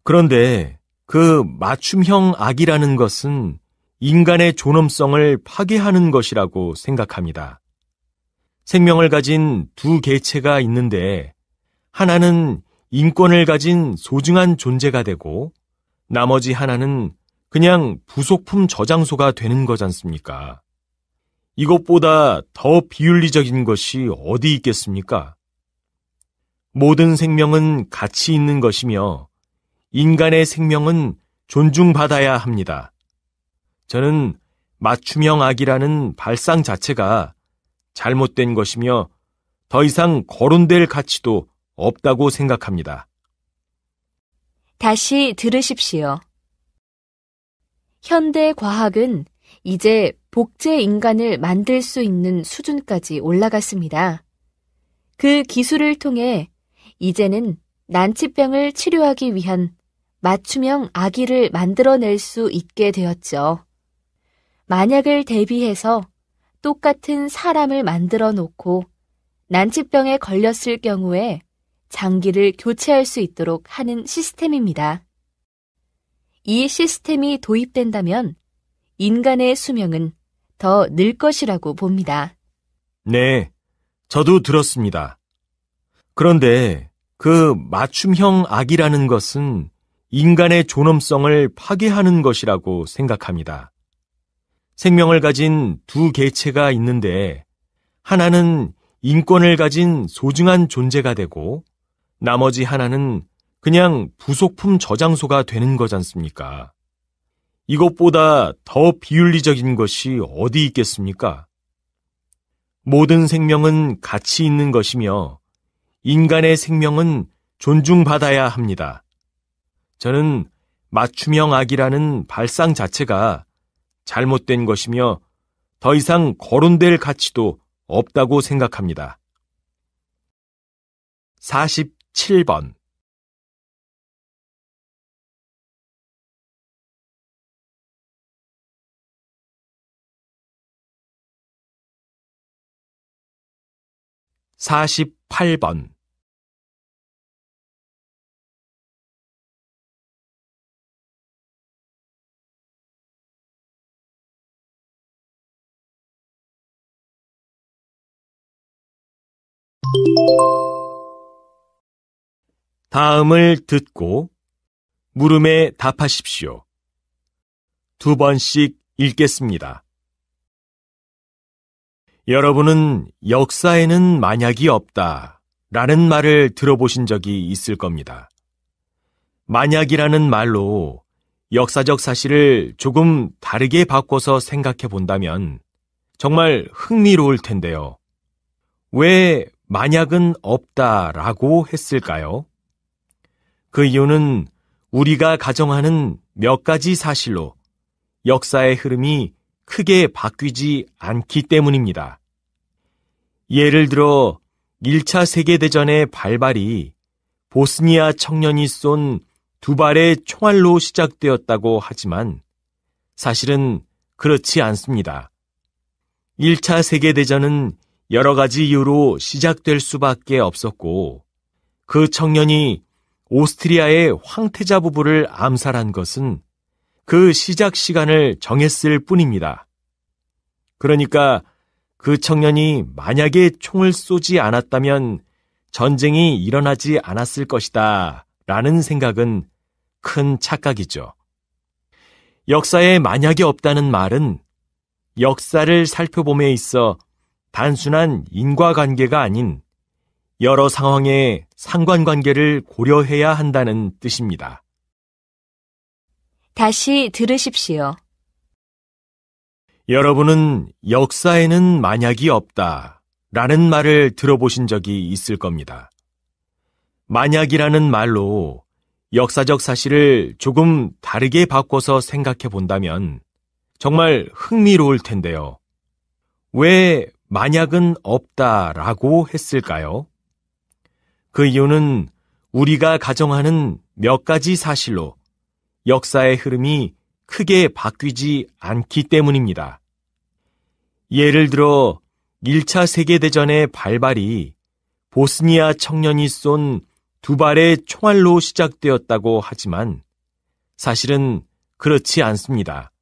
그런데 그 맞춤형 악이라는 것은 인간의 존엄성을 파괴하는 것이라고 생각합니다. 생명을 가진 두 개체가 있는데 하나는 인권을 가진 소중한 존재가 되고 나머지 하나는 그냥 부속품 저장소가 되는 거지 않습니까? 이것보다 더 비윤리적인 것이 어디 있겠습니까? 모든 생명은 가치 있는 것이며 인간의 생명은 존중받아야 합니다. 저는 맞춤형 악이라는 발상 자체가 잘못된 것이며 더 이상 거론될 가치도 없다고 생각합니다. 다시 들으십시오. 현대 과학은 이제 복제 인간을 만들 수 있는 수준까지 올라갔습니다. 그 기술을 통해 이제는 난치병을 치료하기 위한 맞춤형 아기를 만들어낼 수 있게 되었죠. 만약을 대비해서 똑같은 사람을 만들어 놓고 난치병에 걸렸을 경우에 장기를 교체할 수 있도록 하는 시스템입니다. 이 시스템이 도입된다면 인간의 수명은 더 늘 것이라고 봅니다. 네, 저도 들었습니다. 그런데 그 맞춤형 악이라는 것은 인간의 존엄성을 파괴하는 것이라고 생각합니다. 생명을 가진 두 개체가 있는데 하나는 인권을 가진 소중한 존재가 되고 나머지 하나는 그냥 부속품 저장소가 되는 거지 않습니까? 이것보다 더 비윤리적인 것이 어디 있겠습니까? 모든 생명은 가치 있는 것이며 인간의 생명은 존중받아야 합니다. 저는 맞춤형 악이라는 발상 자체가 잘못된 것이며 더 이상 거론될 가치도 없다고 생각합니다. 47번. 48번. '다음을 듣고 물음에 답하십시오. 2번씩 읽겠습니다. 여러분은 역사에는 만약이 없다 라는 말을 들어보신 적이 있을 겁니다. 만약이라는 말로 역사적 사실을 조금 다르게 바꿔서 생각해 본다면 정말 흥미로울 텐데요. 왜 만약은 없다라고 했을까요? 그 이유는 우리가 가정하는 몇 가지 사실로 역사의 흐름이 크게 바뀌지 않기 때문입니다. 예를 들어 1차 세계대전의 발발이 보스니아 청년이 쏜 두 발의 총알로 시작되었다고 하지만 사실은 그렇지 않습니다. 1차 세계대전은 여러 가지 이유로 시작될 수밖에 없었고 그 청년이 오스트리아의 황태자 부부를 암살한 것은 그 시작 시간을 정했을 뿐입니다. 그러니까 그 청년이 만약에 총을 쏘지 않았다면 전쟁이 일어나지 않았을 것이다 라는 생각은 큰 착각이죠. 역사에 만약이 없다는 말은 역사를 살펴봄에 있어 단순한 인과관계가 아닌 여러 상황의 상관관계를 고려해야 한다는 뜻입니다. 다시 들으십시오. 여러분은 역사에는 만약이 없다 라는 말을 들어보신 적이 있을 겁니다. 만약이라는 말로 역사적 사실을 조금 다르게 바꿔서 생각해 본다면 정말 흥미로울 텐데요. 왜 만약은 없다라고 했을까요? 그 이유는 우리가 가정하는 몇 가지 사실로 역사의 흐름이 크게 바뀌지 않기 때문입니다. 예를 들어 1차 세계대전의 발발이 보스니아 청년이 쏜 두 발의 총알로 시작되었다고 하지만 사실은 그렇지 않습니다.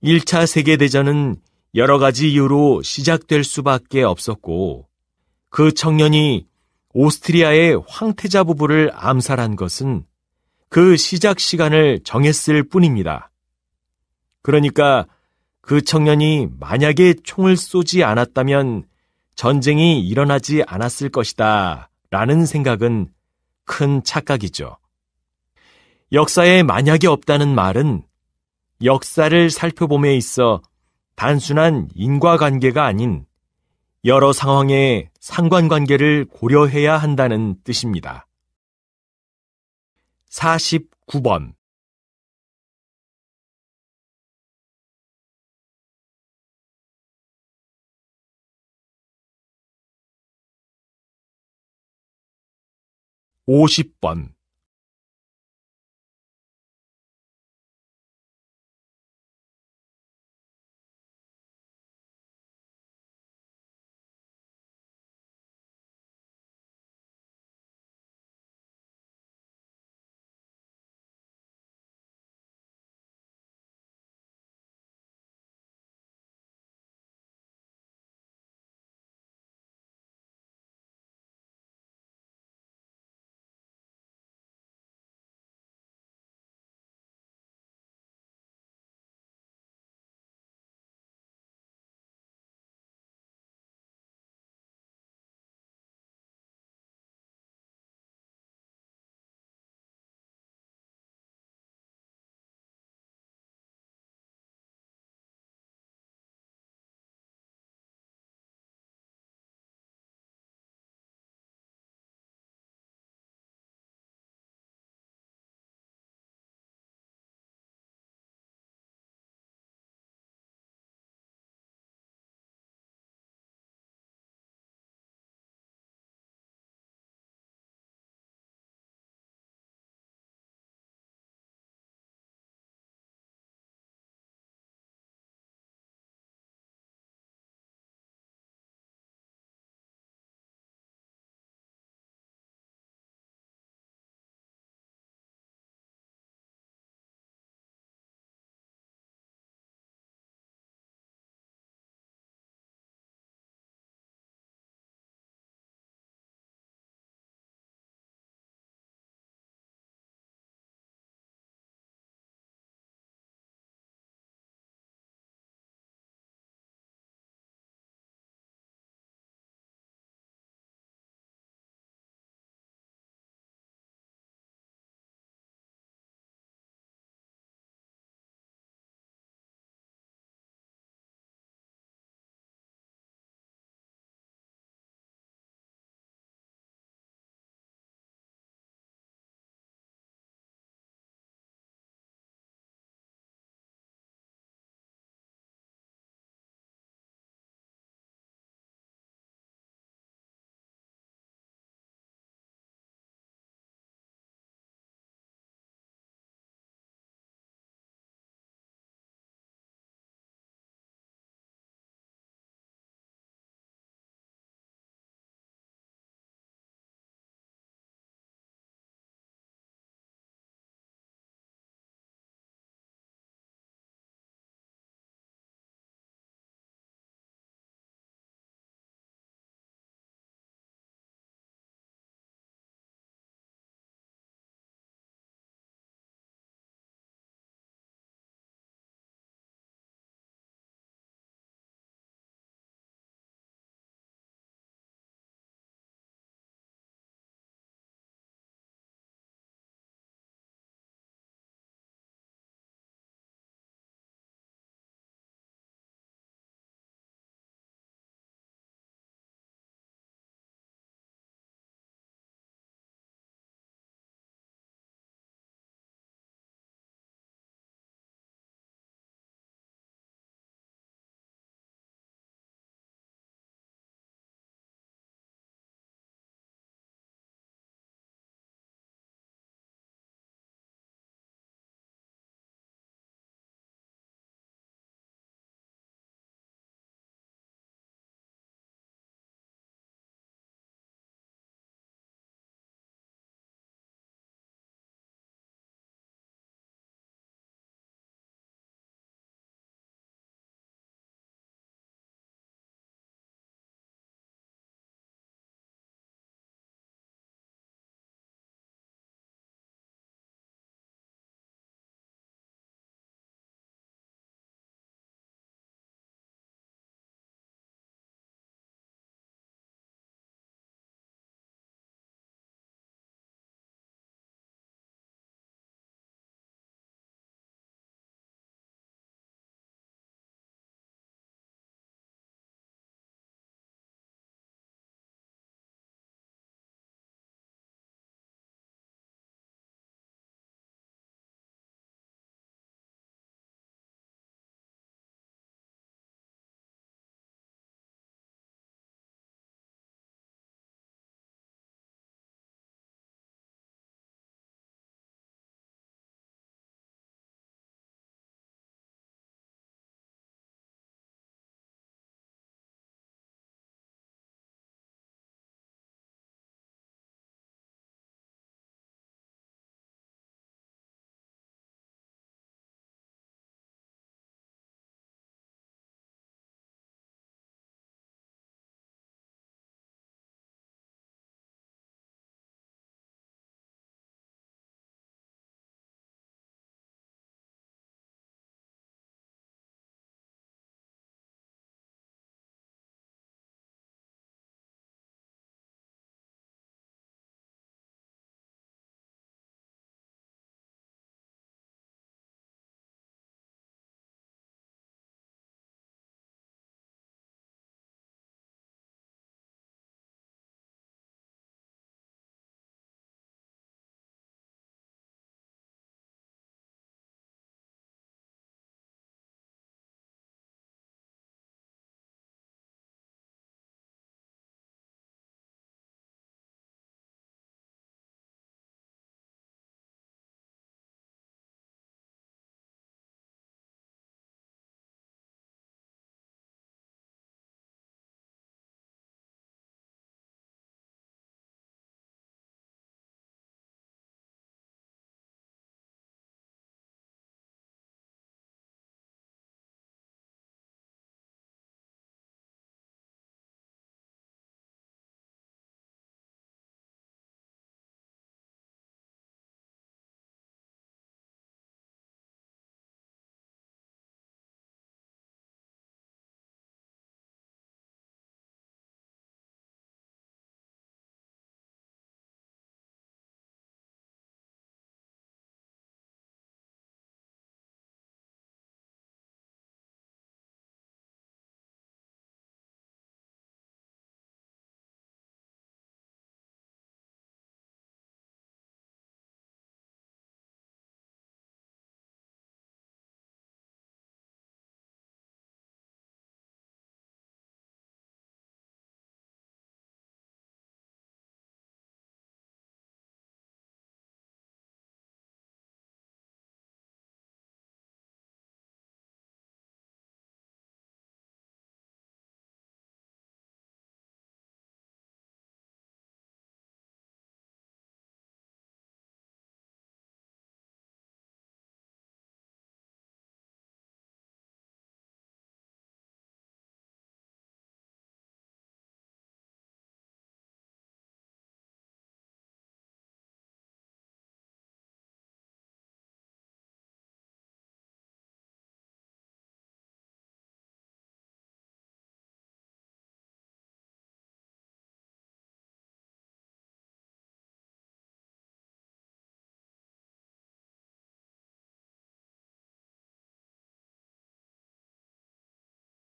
1차 세계대전은 여러 가지 이유로 시작될 수밖에 없었고 그 청년이 오스트리아의 황태자 부부를 암살한 것은 그 시작 시간을 정했을 뿐입니다. 그러니까 그 청년이 만약에 총을 쏘지 않았다면 전쟁이 일어나지 않았을 것이다 라는 생각은 큰 착각이죠. 역사에 만약이 없다는 말은 역사를 살펴봄에 있어 단순한 인과관계가 아닌 여러 상황의 상관관계를 고려해야 한다는 뜻입니다. 49번 50번